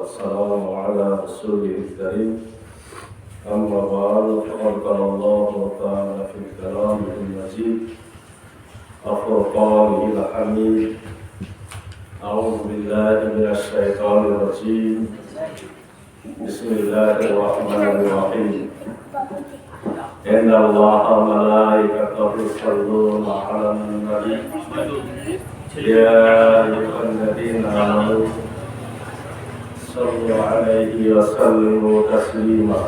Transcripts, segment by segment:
والسلام على رسوله الكريم أما بعد فقد قال الله تعالى في كلامه المجيد وفرقانه الحميد أعوذ بالله من الشيطان الرجيم بسم الله الرحمن الرحيم إن الله وملائكته يصلون على النبي يا أيها الذين آمنوا صلوا عليه وسلموا تسليما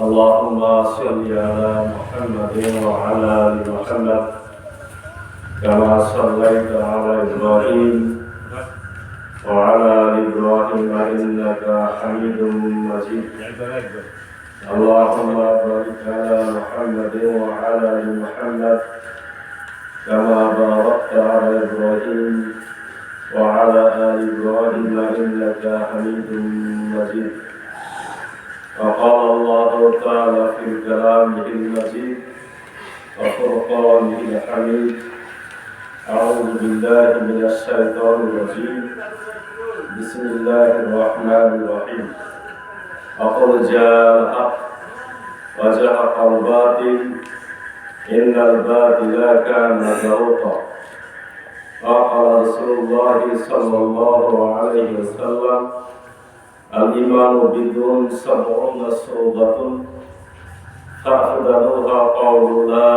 اللهم صل على محمد وعلى آل محمد كما صليت على إبراهيم وعلى آل إبراهيم إنك حميد مجيد اللهم بارك على محمد وعلى آل محمد كما باركت على إبراهيم وعلى آل إبراهيم إنك حميد مجيد وقال الله تعالى في كلامه المجيد وفرقانه الحميد أعوذ بالله من الشيطان الرجيم بسم الله الرحمن الرحيم وقل جاء الحق وزهق الباطل إن الباطل كان زهوقا وقال رسول الله صلى الله عليه وسلم الإيمان بدون 70 شعبة فأفضلها قول لا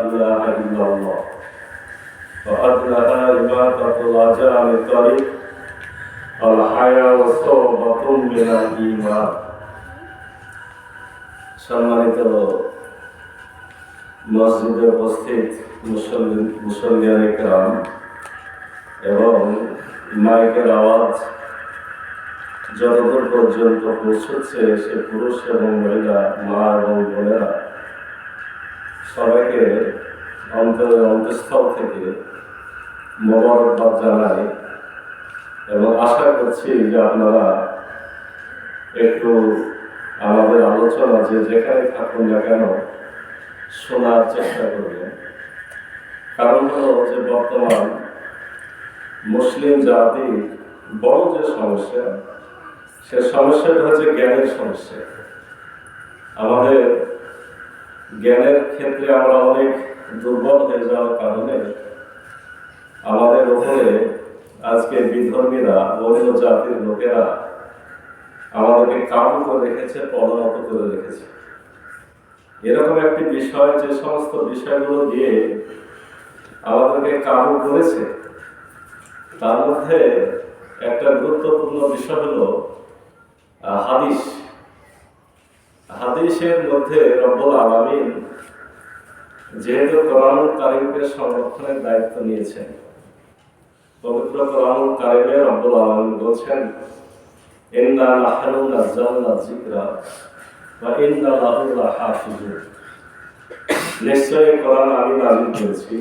إله إلا الله وأدناها إماتة الأذى عن الطريق الحياء شعبة من الإيمان সম্মানিত মসজিদে উপস্থিত মুসল্লিয়ানে কেরাম এবং মাইকের আওয়াজ যতদূর পর্যন্ত পৌঁছচ্ছে সে পুরুষ এবং মহিলা মা এবং বোনেরা সবাইকে অন্তঃস্থল থেকে মোবারকবাদ জানাই এবং আশা করছি যে আপনারা একটু আমাদের আলোচনা যে যেখানে থাকুন না কেন শোনার চেষ্টা করবেন। কারণ হলো যে বর্তমান মুসলিম জাতির বড় যে সমস্যা, সে সমস্যাটা হচ্ছে জ্ঞানের সমস্যা। আমাদের জ্ঞানের ক্ষেত্রে আমরা অনেক দুর্বল হয়ে যাওয়ার কারণে আমাদের উপরে আজকে বিধর্মীরা অন্য জাতির লোকেরা আমাদেরকে কাবু করে রেখেছে, পরিণত করে রেখেছে। এরকম একটি বিষয়, যে সমস্ত বিষয়গুলো দিয়ে আমাদেরকে কাবু করেছে, তার মধ্যে একটা গুরুত্বপূর্ণ বিষয় হলো হাদিস। হাদিসের মধ্যে রব্বুল আলামিন যেহেতু কোরআনুল কারীমকে সংরক্ষণের দায়িত্ব নিয়েছেন, পবিত্র কোরআনুল কারীমে রব্বুল আলামিন বলছেন ইন্না নাহনু নাযালনা যিকরা ওয়া ইন্না লাহু লাহাফিজুন। নিশ্চয়ই কোরআন আমি নাযিল করেছি,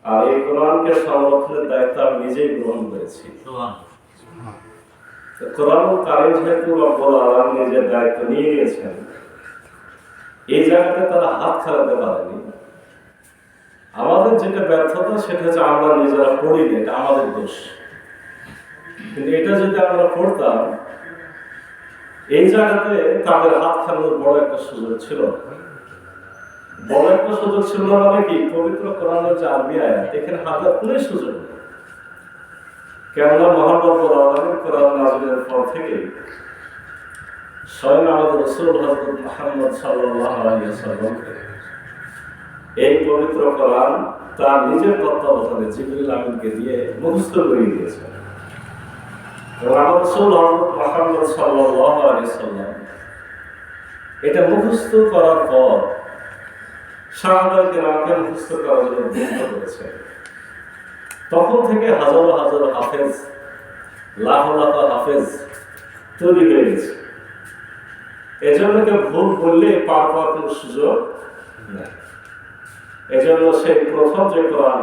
আর এই কোরআনকে সংরক্ষণের দায়িত্ব আমি নিজেই গ্রহণ করেছি। কোরআনুল কারীম যেহেতু রব্বুল আলামিন নিজের দায়িত্ব নিয়ে নিয়েছেন, এই জায়গাতে তারা হাত খেলাতে পারেনি। আমাদের যেটা ব্যর্থতা সেটা হচ্ছে আমরা নিজেরা পড়িনি, এটা আমাদের দোষ। কিন্তু এটা যদি আমরা পড়তাম, এই জায়গাতে তাদের হাত খেলানোর বড় একটা সুযোগ ছিল। বড় একটা সুযোগ ছিল মানে কি, পবিত্র কোরআনের যে আরবি আয়াত, এখানে হাতের কোনো সুযোগ নেই। কেননা মহান রব্বুল আলামিন কোরআন নাযিলের পর থেকে স্বয়ং আমাদের রাসূল হযরত মুহাম্মদ সাল্লাল্লাহু আলাইহি ওয়াসাল্লামকে এই পবিত্র কোরআন তার নিজের তত্ত্বাবধানে জিবরিল আমিনকে দিয়ে মুখস্থ করে দিয়েছেন। এবং আমাদের রাসূল হযরত মুহাম্মদ সাল্লাল্লাহু আলাইহি ওয়াসাল্লাম এটা মুখস্থ করার পর সাহাবায়ে কেরামকে মুখস্থ করার জন্য উদ্বুদ্ধ করেছেন। তখন থেকে হাজারো হাজারো হাফেজ, লাখ লাখ হাফেজ তৈরি হয়ে গেছে। এজন্য কেউ ভুল করলে পার পাওয়ার কোনো সুযোগ নেই। এজন্য সেই প্রথম যে কোরআন,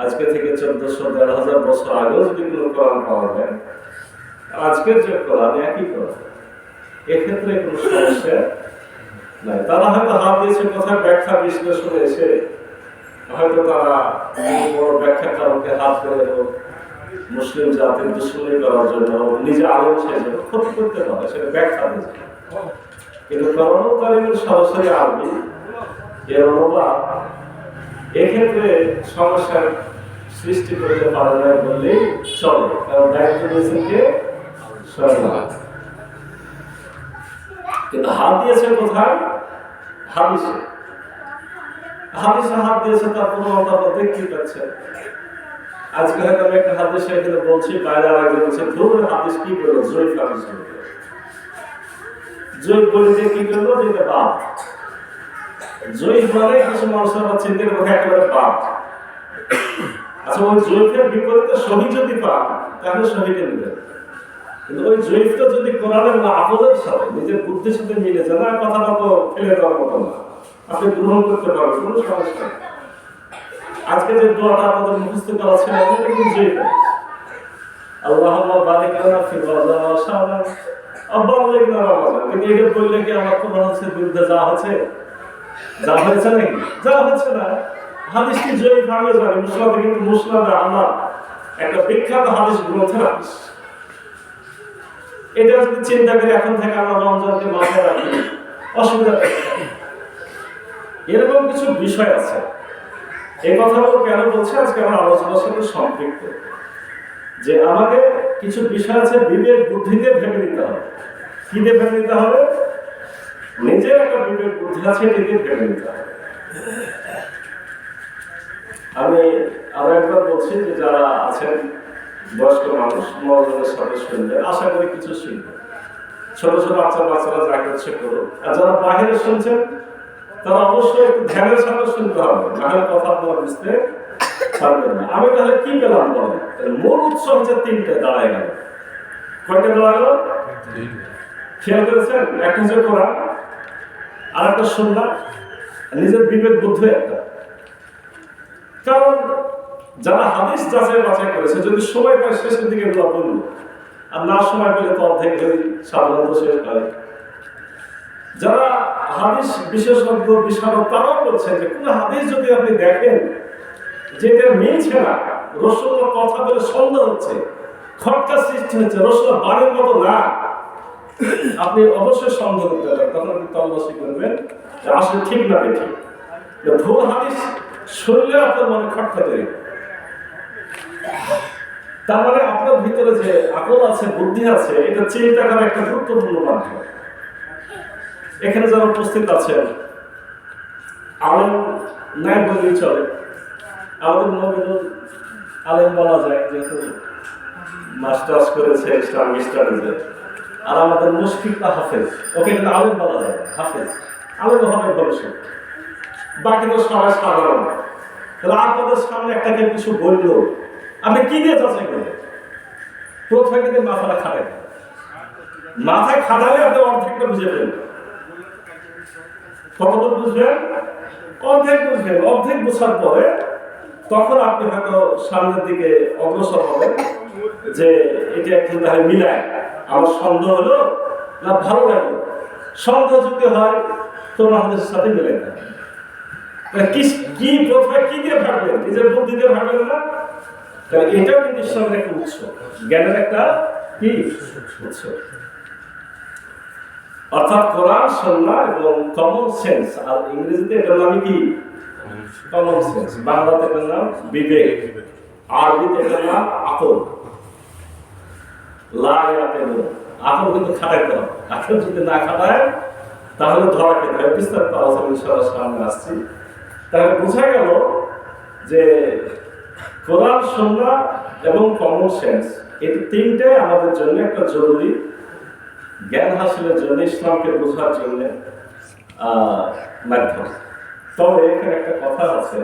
আজকে থেকে 1400-1500 বছর আগেও যদি কোনো কোরআন পাওয়া যায়, আজকের যে কোরআন একই কোরআন, এক্ষেত্রে কোনো সমস্যা নাই। তারা হয়তো হাত দিয়েছে কোথায় ব্যাখ্যা বিশ্লেষণে এসে, হয়তো তারা বড় ব্যাখ্যাকারকে হাত করে হোক, মুসলিম জাতির দুশ্মনী করার জন্য নিজে আলেম সেজন্য ক্ষতি করতে পারে, সেটা ব্যাখ্যা দিয়েছে। কিন্তু কোরআনুল কারীমের সরাসরি আরবি এর অনুবাদ এক্ষেত্রে সমস্যার সৃষ্টি করতে পারে না বললেই চলে, কারণ দায়িত্ব দিয়েছেন কে? স্বয়ং। কিন্তু হাত দিয়েছে কোথায়? হাদিসে। হাদিসে হাত দিয়েছে, তার প্রমাণটা আপনারা দেখতেই পাচ্ছেন। আজকে হয়তো আমি একটা হাদিস এখানে বলছি, বাইরে আরেকজন বলছে ধরুন হাদিস কি করলো, জয়ীফ হাদিস করলো। জয়ীফ বলে যে কি করলো, যেটা বাদ। জয়ীফ মানে কিছু মানুষের আবার চিন্তা করে একেবারে বাদ। আচ্ছা, ওই জয়ীফের বিপরীতে সহি যদি পান তাহলে সহিকে নেবেন। কিন্তু ওই জয়ীফটা যদি কোরআনের না আকলের সাথে নিজের বুদ্ধির সাথে মিলে যায় না, কথাটা তো ফেলে দেওয়ার মতো না, আপনি গ্রহণ করতে পারবেন, কোনো সমস্যা নেই। আজকে যে দোয়াটা আপনাদের মুখস্থ করা ছিল এটা কিন্তু জয়ীফ। আল্লাহুম্মা বারিক লানা ফি রমজান ওয়া শাবান ওয়া বাল্লিগ না রমাদান। কিন্তু এটা বললে কি আমার কোরআন হাদিসের বিরুদ্ধে যা হয়েছে নাকি? যা হচ্ছে না। হাদিসটি জয়ীফ আমি জানি, মুসনাদে কিন্তু মুসনাদে আহমদ একটা বিখ্যাত হাদিস গ্রন্থের হাদিস। এটা যদি চিন্তা করি এখন থেকে আমরা রমজানকে মাথায় রাখি, অসুবিধা নেই। এরকম কিছু বিষয় আছে। এই কথাগুলো কেন বলছি, আজকে আমার আলোচনার সাথে সম্পৃক্ত, যে আমাকে কিছু বিষয় আছে বিবেক বুদ্ধিতে ভেবে নিতে হবে। কি দিয়ে ভেবে নিতে হবে? নিজের একটা বিবেক বুদ্ধি আছে, এটি দিয়ে ভেবে নিতে হবে। আমি আরো একবার বলছি যে যারা আছেন বয়স্ক মানুষ, মনোযোগের সাথে শুনবেন, আশা করি কিছু শুনবেন। ছোট ছোট বাচ্চারা যা করছে করো। আর যারা বাহিরে শুনছেন তারা অবশ্যই একটু ধ্যানের সাথে শুনতে হবে, নাহলে কথা আপনারা বুঝতে পারবেন না। আমি তাহলে কি পেলাম বলেন? মূল উৎস হচ্ছে তিনটে দাঁড়ায় গেল। কয়টা দাঁড়ালো? খেয়াল করেছেন? একটা হচ্ছে কোরআন, আর একটা সুন্নাহ, নিজের বিবেক বুদ্ধি একটা। কারণ যারা হাদিস যাচাই বাছাই করেছে, যদি সময় পায় শেষের দিকে এগুলো বলবো, আর না সময় পেলে তো অর্ধেক সাধারণত শেষ হয়। যারা হাদিস বিশেষজ্ঞ বিশারদ তারাও বলছেন যে কোন হাদিস যদি আপনি দেখেন যেটা মিলছে না, রাসূলুল্লাহ কথা বলে সন্দেহ হচ্ছে, খটকা সৃষ্টি হচ্ছে, রাসূলুল্লাহ বাণীর মতো না, আপনি অবশ্যই সন্দেহ করতে পারেন। তখন আপনি তল্লাশি করবেন যে আসলে ঠিক না ঠিক। ভুল হাদিস শুনলে আপনার মনে খটকা তৈরি। তার মানে আপনার ভিতরে যে আকল আছে, বুদ্ধি আছে, এটা চিন্তা করার একটা গুরুত্বপূর্ণ মাধ্যম। এখানে যারা উপস্থিত আছেন আলেম নাই বললেই চলে। আমাদের নবীনুল আলেম বলা যায়, যেহেতু মাস্টার্স করেছে ইসলামিক স্টাডিজে। আর আমাদের মুশফিকটা হাফেজ, ওকে কিন্তু আলেম বলা যায়, হাফেজ। আলেম হবে ভবিষ্যৎ, বাকি তো সবাই সাধারণ। তাহলে আপনাদের সামনে একটা কেউ কিছু বললো, আপনি কি দিয়ে যাচাই করবেন? প্রথমে কিন্তু মাথাটা খাটাই, মাথায় খাটালে আপনি অর্ধেকটা বুঝে ফেলবেন। কতটা বুঝবেন? অর্ধেক বুঝবেন। অর্ধেক বোঝার পরে তখন আপনি হয়তো সামনের দিকে অগ্রসর হবেন যে এটা একটু তাহলে মিলায়, আমার সন্দেহ হলো না ভালো লাগলো। সন্দেহ যদি হয় তোমার আমাদের সাথে মিলে না। কি প্রথমে কি দিয়ে ভাববেন? নিজের বুদ্ধি দিয়ে ভাববেন না। তাহলে এটাও কিন্তু ইসলামের একটা উৎস, জ্ঞানের একটা কি উৎস। অর্থাৎ কোরআন, সুন্নাহ এবং কমন সেন্স। আর ইংরেজিতে এটার নাম কি? Common sense. বাংলাতে এটার নাম বিবেক, আরবিতে এটার নাম আকল। আকল কিন্তু খাটাইতে হবে। আকল যদি না খাটায় তাহলে ধরা খেতে হবে। বিস্তারিত আলোচনা ইনশাআল্লাহ সামনে আসছি। তাহলে বোঝা গেল যে কোরআন, সুন্নাহ এবং কমন সেন্স, এই তিনটে আমাদের জন্য একটা জরুরি জ্ঞান হাসিলের জন্য, ইসলামকে বোঝার জন্য মাধ্যম। তবে এখানে একটা কথা আছে,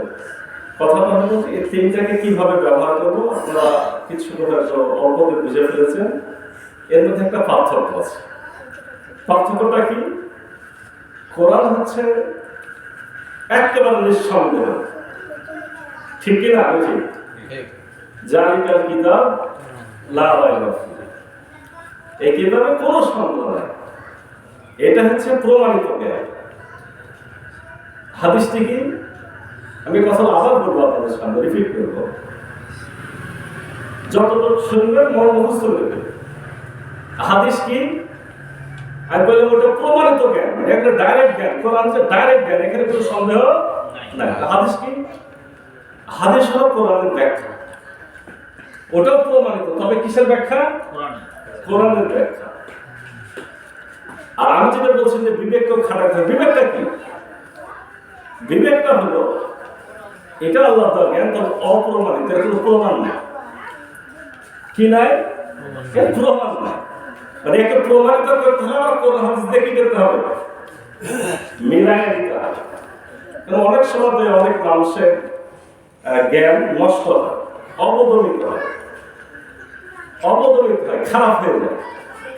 কথাটা হলো এই তিনটাকে কিভাবে ব্যবহার করবো আপনারা কিছু হয়তো অল্পতে বুঝে ফেলেছেন। এর মধ্যে একটা পার্থক্য আছে। পার্থক্যটা কি? কোরআন হচ্ছে একেবারে নিঃসন্দেহ, ঠিক কিনা? বুঝি জালিকাল কিতাব লা রাইবা ফীহি, এই কিতাবে কোনো সন্দেহ নাই। এটা হচ্ছে প্রমাণিত জ্ঞান। হাদিসটি কি? আমি কথা আবার বলবো, আপনাদের সামনে রিপিট করবো। যতটুকু শুনবেন মন মুখস্থ করবেন। হাদিস কি? আমি বললাম ওটা প্রমাণিত জ্ঞান, একটা ডাইরেক্ট জ্ঞান। কোরআন হচ্ছে ডাইরেক্ট জ্ঞান, এখানে কোনো সন্দেহ নাই। হাদিস কি? হাদিস হলো কোরআনের ব্যাখ্যা, ওটাও প্রমাণিত, তবে কিসের ব্যাখ্যা? কোরআনের ব্যাখ্যা। আর আমি যেটা বলছি যে বিবেককে খাটাতে, বিবেকটা কি? বিবেকটা হলো এটা আল্লাহ তাআলা জ্ঞান, তবে অপ্রমাণিত, এর কোনো প্রমাণ নাই। কি নাই? এর প্রমাণ নাই। মানে একে প্রমাণিত করতে হবে আর কোরআন হাদিস দিয়ে কি করতে হবে? মিলায় দিতে হবে। অনেক সময় অনেক মানুষের জ্ঞান নষ্ট হয়, অবদমিত হয়, খারাপ হয়ে যায়,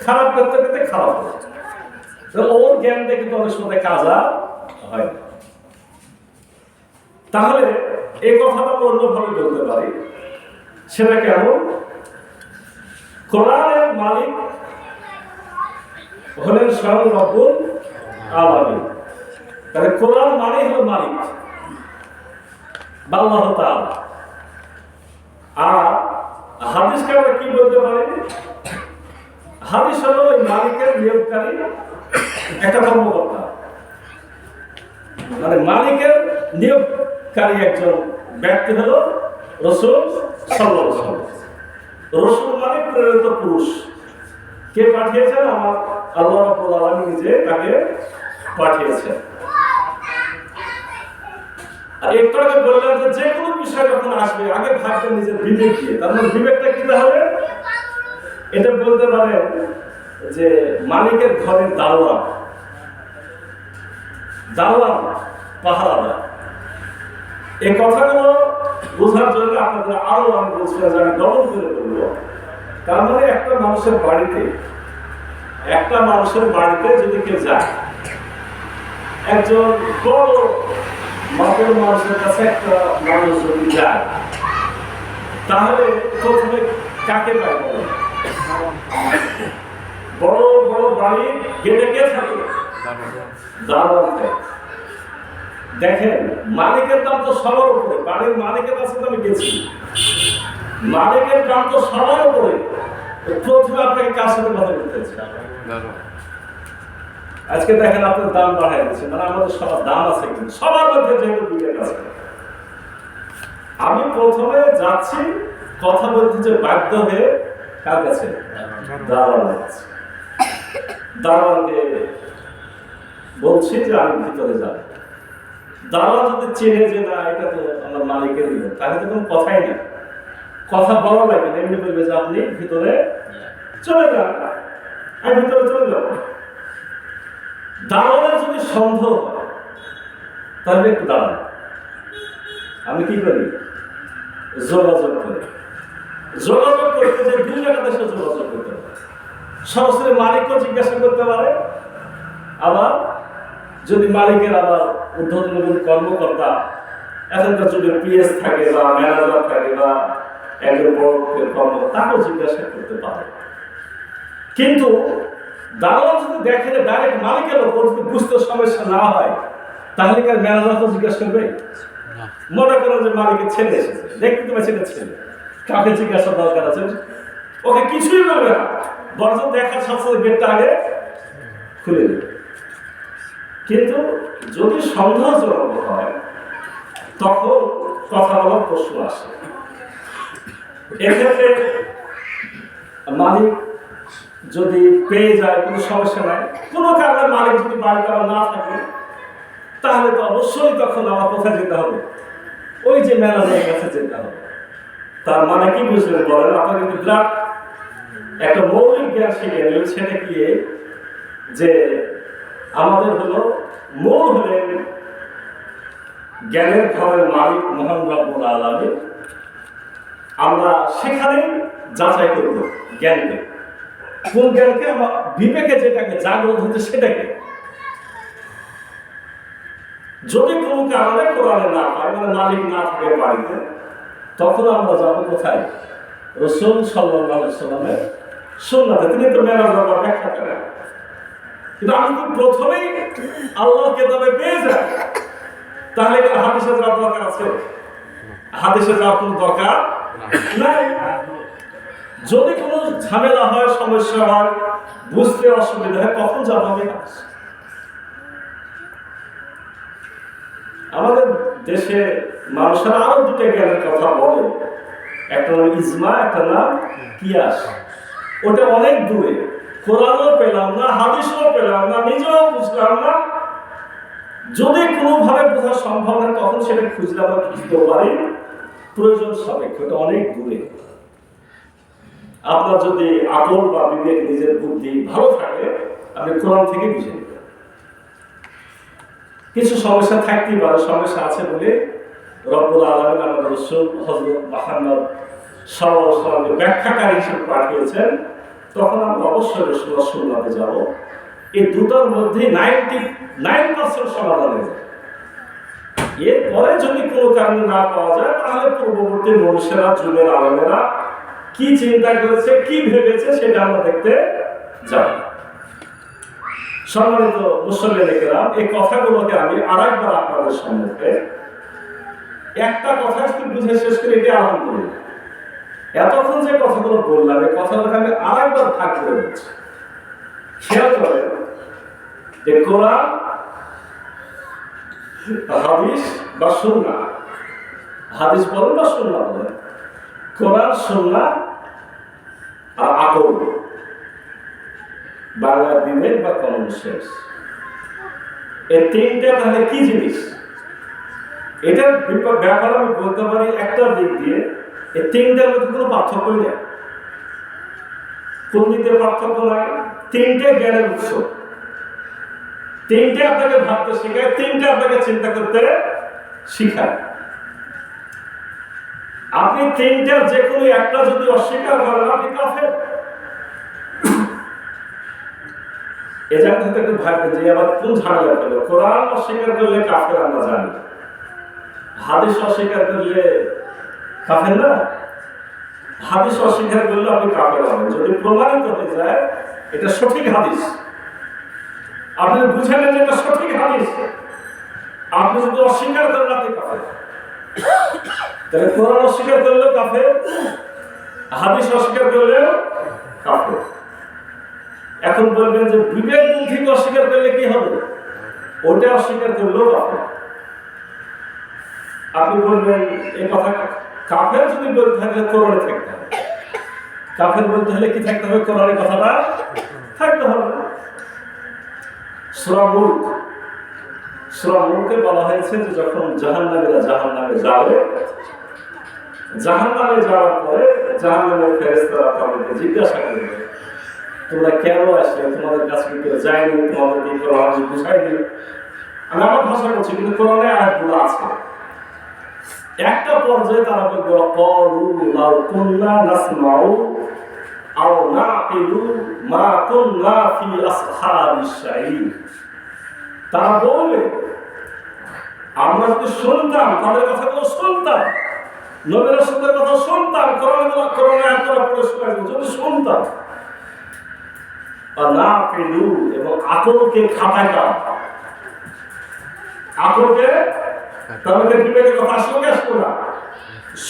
খারাপ করতে করতে খারাপ হয়ে যায়। ওর জ্ঞান দিয়ে কিন্তু অনেক সময় কাজা হয়। তাহলে এই কথাটা অন্যভাবে বলতে পারি, সেটা কেমন? কোরআনের মালিক হলেন স্বয়ং রব্বুল আলামিন। তাহলে কোরআন মানে হলো মালিক বা আল্লাহ তাআলা। আর হাদিসকে আমরা কি বলতে পারি? হাদিস হলো ওই মালিকের নিয়োগকারী একটা কর্মকর্তা, মানে মালিকের নিয়োগকারী একজন ব্যক্তি হলো রাসূল সাল্লাল্লাহু আলাইহি ওয়াসাল্লাম। রাসূল মানে প্রেরিত পুরুষ। কে পাঠিয়েছেন? আমার আল্লাহ রাব্বুল আলামিন নিজে তাকে পাঠিয়েছেন। আর একটু আগে বললাম যে কোনো বিষয় যখন আসবে আগে ভাববেন নিজের বিবেক দিয়ে। তার মানে বিবেকটা কি হবে? এটা বলতে পারেন যে মালিকের ঘরের দারোয়ান, পাহারাদার। এই কথাগুলো বোঝার জন্য আপনাদের আরো আমি বলছিলাম যে আমি ডবল করে বলবো। তার মানে একটা মানুষের বাড়িতে যদি কেউ যায়, একজন বড় মাপের মানুষের কাছে একটা মানুষ যদি যায়, তাহলে প্রথমে কাকে পায়? বড় বড় বাড়ি গেটে কে থাকে? দারোয়ান থাকে। দেখেন, মালিকের দাম তো সবার উপরে। বাড়ির মালিকের কাছে তো আমি গেছি, মালিকের দাম তো সবার উপরে। প্রথমে আপনাকে কার সাথে কথা বলতে হচ্ছে? আজকে দেখেন আপনার দাম বাড়াই দিচ্ছে, মানে আমাদের সবার দাম আছে, কিন্তু সবার মধ্যে যেহেতু বিবেক আছে। আমি প্রথমে যাচ্ছি কথা বলতে, যে বাধ্য হয়ে কার কাছে? দারোয়ানের কাছে। দারোয়ানকে বলছি যে আমি ভিতরে যাব। দারোয়ান যদি চেনে যে না এটা তো আমার মালিকের নিয়ম, তাহলে তো কোনো কথাই না, কথা বলা লাগে না, এমনি বলবে যে আপনি ভিতরে চলে যান, আমি ভিতরে চলে যাব। দারোয়ানের যদি সন্দেহ হয় তাহলে একটু দাঁড়ান, আমি কি করি? যোগাযোগ করতে যে দুই জায়গাতে সে যোগাযোগ করতে পারে। সরাসরি মালিকও জিজ্ঞাসা করতে পারে, আবার যদি মালিকের আবার ঊর্ধ্বতন কর্মকর্তা, এখনকার যুগে পিএস থাকে বা ম্যানেজার থাকে বা একজন বড় কর্মকর্তা, তাকেও জিজ্ঞাসা করতে পারে। কিন্তু দারোয়ান যদি দেখে যে ডাইরেক্ট মালিকের ওপর যদি বুঝতে সমস্যা না হয়, তাহলে কি আর ম্যানেজার তো জিজ্ঞাসা করবে? মনে করেন যে মালিকের ছেলে এসেছে, দেখতে পাচ্ছি না ছেলে, কাকে জিজ্ঞাসা দরকার আছে? ওকে কিছুই বলবে না, বরং দেখার সাথে সাথে গেটটা আগে খুলে দেবে। কিন্তু যদি সন্দেহজনক হয় তখন কথা বলার প্রশ্ন আসে। এক্ষেত্রে মালিক যদি পেয়ে যায় কোনো সমস্যা নাই, কোনো কারণে মালিক যদি বাড়িতে না থাকে, তাহলে তো অবশ্যই তখন আমার কোথায় যেতে হবে? ওই যে ম্যানেজারের কাছে যেতে হবে। তার মানে কি বুঝলেন বলেন? আপনার কিন্তু বিরাট একটা মৌলিক জ্ঞান শিখে নিলেন। সেটা কি? যে আমাদের হলো মূল হলেন জ্ঞানের ঘরের মালিক মহান রব্বুল আলামিন। আমরা সেখানে যাচাই করব জ্ঞানকে, কোন জ্ঞানকে? আমরা বিবেকে যেটাকে জাগ্রত হচ্ছে সেটাকে। যদি কোনো কারণে কোরআনে না পাই, মানে মালিক না থাকে বাড়িতে, তখন আমরা যাবো কোথায়? রাসূল সাল্লাল্লাহু আলাইহি ওয়াসাল্লামের সুন্নাতে। তিনি তো ম্যানেজার বা ব্যাখ্যা করেন। কিন্তু আমি তো প্রথমেই আল্লাহর কিতাবে পেয়ে যাই, তাহলে কি হাদিসে যাওয়ার দরকার আছে? হাদিসে যাওয়ার কোনো দরকার নাই। যদি কোনো ঝামেলা হয়, সমস্যা হয়, বুঝতে অসুবিধা হয়, কখন যাবো আমি? আমাদের দেশে মানুষেরা আরো দুটো জ্ঞানের কথা বলে, একটা নাম ইজমা, একটা নাম কিয়াস। ওটা অনেক দূরে, কোরআনও পেলাম না, হাদিসও পেলাম না, নিজেও বুঝলাম না। যদি কোনোভাবে বোঝা সম্ভব হয় তখন সেটা খুঁজলে আমরা বুঝতে পারি, প্রয়োজন সাপেক্ষ, এটা অনেক দূরে। আপনার যদি আকল বা বিবেক, নিজের বুদ্ধি ভালো থাকে, আপনি কোরআন থেকে বুঝে নেবেন। কিছু সমস্যা থাকতেই পারে, সমস্যা আছে বলে রব্বুল আলামিন আমাদের রাসূল হযরত মুহাম্মদ সাল্লাল্লাহু আলাইহি ওয়াসাল্লামকে ব্যাখ্যাকারী হিসেবে পাঠিয়েছেন। তখন আমরা অবশ্যই রাসূলুল্লাহ সুন্নাতে যাব। এই দুটোর মধ্যে 99% সমাধান হয়ে যায়। এরপরে যদি কোনো কারণে না পাওয়া যায়, তাহলে পূর্ববর্তী মনুষ্যরা, যুগের আলেমেরা কি চিন্তা করেছে, কি ভেবেছে, সেটা আমরা দেখতে যাব। সম্মানিত মুসল্লিরা, এই কথাগুলোকে আমি আরেকবার আপনাদের সম্মুখে একটা কথা বুঝে শেষ করে এটি আলহামদুলিল্লাহ। এতক্ষণ যে কথাগুলো বললাম, এই কথাগুলোকে আমি আরেকবার ভাগ করে দিচ্ছি। খেয়াল করে যে কোরআন, হাদিস বা সুন্নাহ, হাদিস বলেন বা সুন্নাহ বলেন, কোরআন, সুন্নাহ আর আকল, বাংলা বিবেক বা কমন সেন্স, এই তিনটা তাহলে কি জিনিস? এটার ব্যাপারে আমি বলতে পারি একটা দিক দিয়ে, এই তিনটার মধ্যে কোনো পার্থক্য নেই। কোন দিকে পার্থক্য নাই? তিনটে জ্ঞানের উৎস, তিনটে আপনাকে ভাবতে শেখায়, তিনটে আপনাকে চিন্তা করতে শিখায়। আপনি তিনটার যে কোনো একটা যদি অস্বীকার করেন, আপনি কাফের। এ জায়গা থেকে ভাববে যে আবার কোন ঝামেলা পেল। কোরআন অস্বীকার করলে কাফের আমরা জানি, হাদিস অস্বীকার করলে কাফের না। হাদিস অস্বীকার করলে আপনি কাফের হবেন যদি প্রমাণিত হয়ে যায় এটা সঠিক হাদিস। আপনি বুঝে নেন এটা সঠিক হাদিস, আপনি যদি অস্বীকার করেন আপনি কাফের। তাহলে কোরআন অস্বীকার করলেও কাফের, হাদিস অস্বীকার করলেও কাফের। এখন বলবেন যে বিবেক বুদ্ধিকে অস্বীকার করলে কি হবে? ওটা অস্বীকার করলেও কাফের। আপনি বলবেন এই কথা, কাফের যদি বলতে থাকলে কোরআনে থাকতে হবে। কাফের বলতে হলে কি থাকতে হবে? কোরআনের কথাটা থাকতে হবে। সূরা মুলকে বলা হয়েছে যে যখন জাহান্নামীরা জাহান্নামে যাবে, জাহান্নামে যাওয়ার পরে জাহান্নামের ফেরেশতারা তাদেরকে জিজ্ঞাসা করবে, তোমরা কেন আসলে? তোমাদের কাছে কি কেউ যায়নি? তোমাদেরকে কোরআন বুঝায়নি? আমি আমার ভাষা করছি, কিন্তু কোরআনে আয়াতগুলো আছে। একটা পর্যায়ে তারা বলবে ক্বালু লাউ কুননা নাসমাউ আও নাকিলু মা কুননা ফি আসহাবিস সাঈর। তারা বলবে আমরা যদি শুনতাম, তাদের কথাগুলো শুনতাম, নবী রাসূলের কথা শুনতাম, কোরআনে আয়াতগুলো পড়ে শোনাতাম, যদি শুনতাম, আর নাকিলু এবং আকলকে খাটাইতাম, আকলকে তাদের বিবেকের কথা আসলে আসতো না,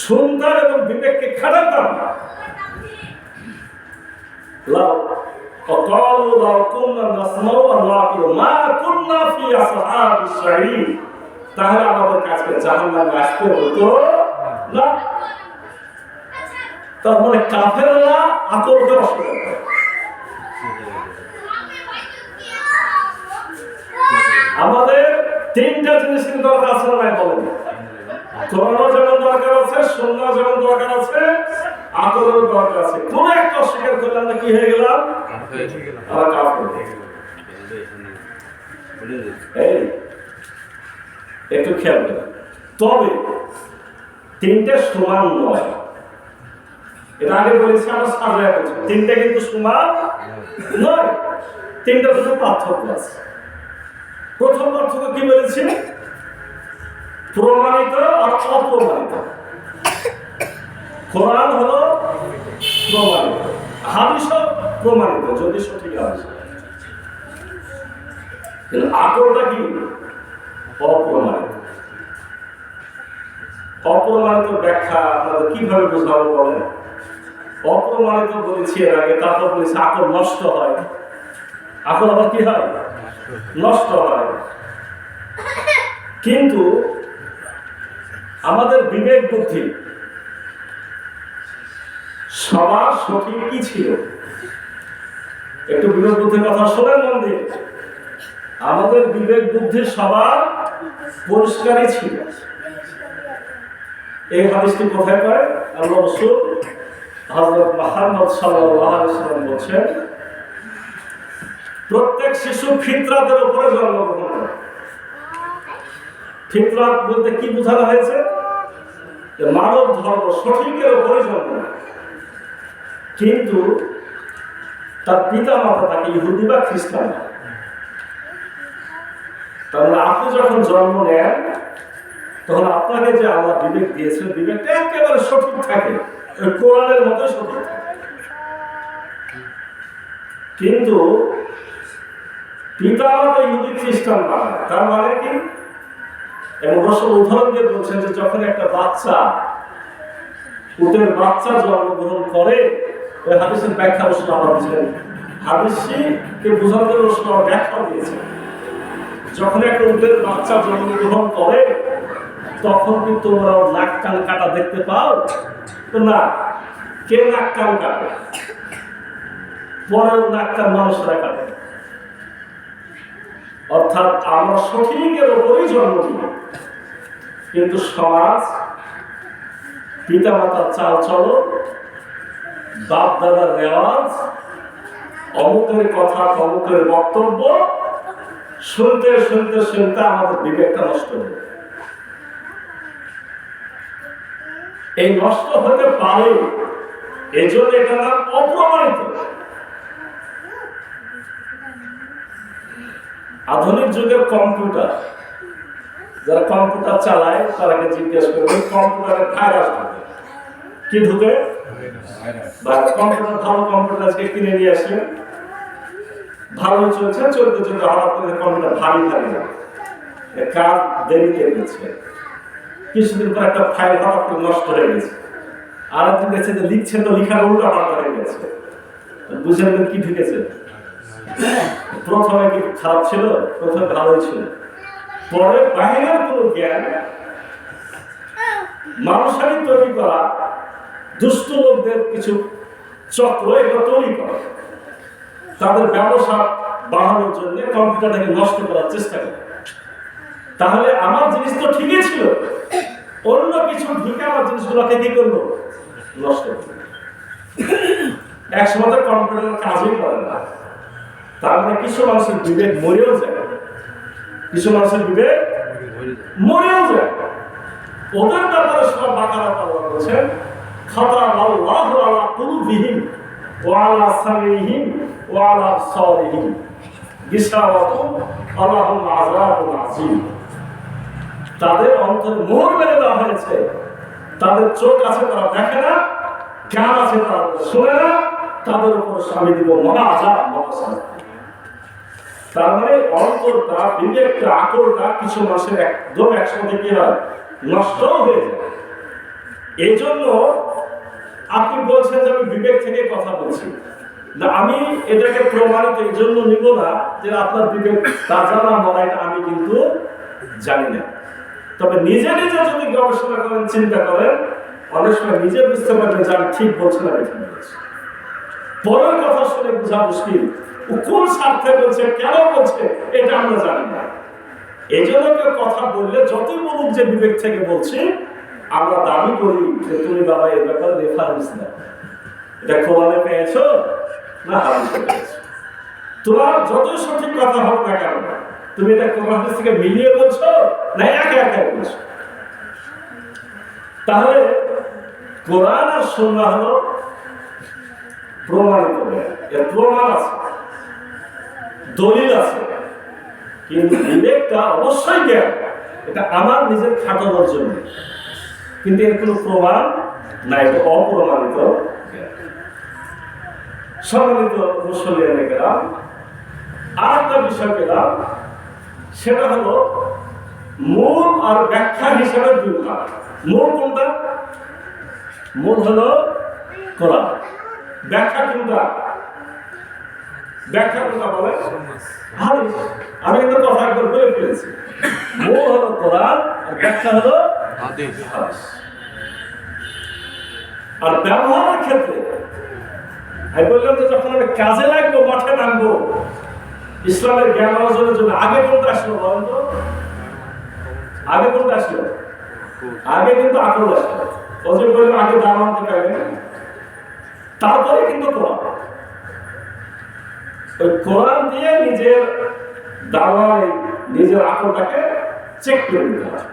শুনতাম এবং বিবেককে খাটাতাম। তাহলে আমাদের কাছে জাহান্নামে আসতে হতো না। তার মানে কাফেররা আকলকে অস্বীকার করে। আমাদের তিনটা জিনিসের দরকার আছে না? বলেন, কোরআনও যেমন দরকার আছে, সুন্নাহ যেমন দরকার আছে, আকলেরও দরকার আছে। কোন একটা অস্বীকার করলে আমরা কি হয়ে গেলাম? আমরা কাফের। এই একটু খেয়াল করেন। তবে তিনটে সমান নয়, এটা আগে বলেছি, আমরা সাজায় বলছি, তিনটা কিন্তু সমান নয়, তিনটা শুধু পার্থক্য আছে। প্রথম পার্থক্য কি বলেছি? প্রমাণিত আর অপ্রমাণিত। কোরআন হলো প্রমাণিত, হাদিস প্রমাণিত যদি সঠিক হাদিস, কিন্তু আকলটা কি? অপ্রমাণিত। অপ্রমাণিত ব্যাখ্যা আপনাদের কিভাবে বোঝাবো বলেন? অপ্রমাণিত বলেছি এর আগে, তারপর বলেছি আকল নষ্ট হয়। আকল আবার কি হয়? নষ্ট হয়। কিন্তু আমাদের বিবেক বুদ্ধি সবার সঠিক কি ছিল? একটু বিবেক বুদ্ধির কথা শোনেন মন দিয়ে। আমাদের বিবেক বুদ্ধি সবার পরিষ্কারই ছিল। এই হাদিসটি কোথায় পায়? আল্লাহ রাসূল হযরত মুহাম্মদ সাল্লাল্লাহু আলাইহি ওয়াসাল্লাম বলেছেন, প্রত্যেক শিশু ফিতরাতের উপরে জন্মগ্রহণ করে। ফিতরাত বলতে কি বোঝানো হয়েছে? যে মানব ধর্ম সঠিকের উপরে জন্ম নেয়। কিন্তু তার পিতা মাতা তাকে ইহুদি বা খ্রিস্টান। তাহলে আপনি যখন জন্ম নেন তখন আপনাকে যে আল্লাহ বিবেক দিয়েছে, বিবেকটা একেবারে সঠিক থাকে, ওই কোরআনের মতোই সঠিক থাকে। কিন্তু পিতা মাতা ইহুদি খ্রিস্টান বানায়, তার মানে কি? এবং রসুল উদাহরণ দিয়ে বলছেন যে যখন একটা বাচ্চা, উটের বাচ্চা জন্মগ্রহণ করে, ওই হাদিসের ব্যাখ্যা রসুল আবার দিয়েছেন। হাদিসকে বোঝাতে রসুল ব্যাখ্যা দিয়েছেন, যখন একটা উটের বাচ্চা জন্মগ্রহণ করে তখন কি তোমরা নাক কান কাটা দেখতে পাও? তো না, কে নাক কান কাটে? পরেও নাক কান মানুষরা কাটে। অর্থাৎ আমরা সঠিকের উপরেই জন্ম নিই, কিন্তু সমাজ, পিতা মাতার চাল চলো, বাপ দাদার রেওয়াজ, অমুকের কথা, অমুকের বক্তব্য শুনতে শুনতে শুনতে আমাদের বিবেকটা নষ্ট হয়ে। এই নষ্ট হতে পারে, এই জন্য এটা নাম অপ্রমাণিত। আধুনিক যুগের কম্পিউটার, যারা কম্পিউটার চালায় তারাকে জিজ্ঞেস করবে কম্পিউটারে ভাইরাস ঢুকে। কি ঢুকে? কম্পিউটার, ভালো কম্পিউটার আজকে কিনে নিয়ে আসলেন, ভালো চলছে, চলতে চলতে হঠাৎ করে কম্পিউটার ভারী ভারী না, কাজ দেরিতে গেছে, কিছুদিন পর একটা ফাইল হঠাৎ করে নষ্ট হয়ে গেছে, আর একদিন গেছে যে লিখছে তো লিখার উল্টা পাল্টা হয়ে গেছে। বুঝলেন কি ঢুকেছে? প্রথমে কি খারাপ ছিল? প্রথমে ভালোই ছিল, পরে বাহিরের কোন জ্ঞান, মানুষেরই তৈরি করা দুষ্ট লোকদের কিছু চক্র এগুলো তৈরি করে, তাদের ব্যবসা বাড়ানোর জন্য কম্পিউটারটাকে নষ্ট করার চেষ্টা করে। তাহলে আমার জিনিস তো ঠিকই ছিল, অন্য কিছু ঢুকে আমার জিনিসগুলোকে কি করলো? নষ্ট করলো। একসময় কম্পিউটার কাজই করে না। তার মানে কিছু মানুষের বিবেক মরেও যায়, কিছু মানুষের বিবেক মরেও যায়। ওদের ব্যাপারে সব বাকারা আল্লাহ বলেছেন, খাতাম আল্লাহু আলা কুলুবিহিম ওয়া আলা সামিহিম ওয়া আলা আবসারিহিম গিশাওয়াতুন ওয়া লাহুম আযাবুন আযীম। তাদের অন্তরে মোহর মেরে দেওয়া হয়েছে, তাদের চোখ আছে তারা দেখে না, কান আছে তারা শোনে না, তাদের উপর স্বামী দিব মহা আযাব, মহা শাস্তি। তার মানে অন্তরটা, বিবেকটা, আকলটা কিছু মানুষের একদম একসাথে কি হয়? নষ্ট হয়ে যায়। এই জন্য আপনি বলছেন যে আমি বিবেক থেকে কথা বলছি না, আমি এটাকে প্রমাণিত এই জন্য নিব না যে আপনার বিবেক তাজা না মরা, এটা আমি কিন্তু জানি না। তবে নিজে নিজে যদি গবেষণা করেন, চিন্তা করেন, অনেক সময় নিজে বুঝতে পারবেন যে আমি ঠিক বলছি না, ঠিক বলছি। পরের কথা শুনে বোঝা মুশকিল, কোন স্বার্থে বলছে, কেন বলছে, এটা আমরা জানি না। এই জন্য কেউ কথা বললে যতই বলুক যে বিবেক থেকে বলছি, আমরা দাবি করি যে তুমি বাবা এর ব্যাপারে রেফারেন্স না, এটা কোরআনে পেয়েছো না হাদিসে পেয়েছো। তোমার যতই সঠিক কথা হোক না কেন, তুমি এটা কোরআন থেকে মিলিয়ে বলছো না একা একা বলছো। তাহলে কোরআন আর সুন্নাহ হলো প্রমাণিত, এর প্রমাণ আছে, দলিল আছে। কিন্তু বিবেকটা অবশ্যই জ্ঞান, এটা আমার নিজের খাটানোর জন্য, কিন্তু এর কোনো প্রমাণ নাই, এটা অপ্রমাণিত জ্ঞান। সম্মানিত মুসলিয়ানে কেরাম, আর একটা বিষয় পেলাম, সেটা হলো মূল আর ব্যাখ্যা হিসেবে দুই ভাগ। মূল কোনটা? মূল হলো কোরআন, ব্যাখ্যা কোনটা? ব্যাখ্যা কোনটা বলে? হাদিস। আমি কিন্তু কথা একবার বলে ফেলেছি, মূল হলো কোরআন আর ব্যাখ্যা হলো হাদিস। আর ব্যবহারের ক্ষেত্রে আমি বললাম যে যখন আমি কাজে লাগবো, মাঠে নামবো, ইসলামের জ্ঞান অর্জনের জন্য আগে কোনটা আসলো বলেন তো? আগে কোনটা আসলো? আগে কিন্তু আকল আসলো। অজয় বললাম আগে দাম আনতে পারবে, তারপরে কিন্তু কোরআন। ওই কোরআন দিয়ে নিজের দাওয়ায় নিজের আকলটাকে চেক করে নিতে হবে।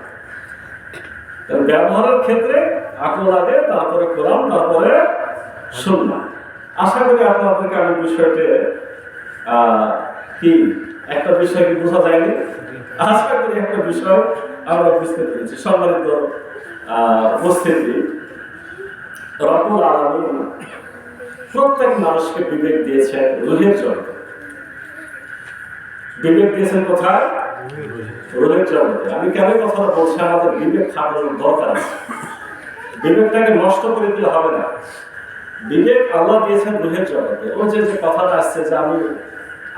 ব্যবহারের ক্ষেত্রে আকল আগে, তারপরে কোরআন, তারপরে সুন্নাহ। আশা করি আপনাদেরকে আমি বিষয়টি কি একটা বিষয় কি বোঝা যায়নি? আশা করি একটা বিষয় আমরা বুঝতে পেরেছি। সম্মানিত উপস্থিতি, রব্বুল আলামিন প্রত্যেক মানুষকে বিবেক দিয়েছেন রুহের জগতে। বিবেক দিয়েছেন কোথায়? রুহের জগতে। আমি কেন কথা বলছি? আমাদের বিবেক খাটানোর দরকার আছে। বিবেকটাকে নষ্ট করে দিলে হবে না। বিবেক আল্লাহ দিয়েছেন রুহের জগতে। ও যে কথাটা আসছে যে আমি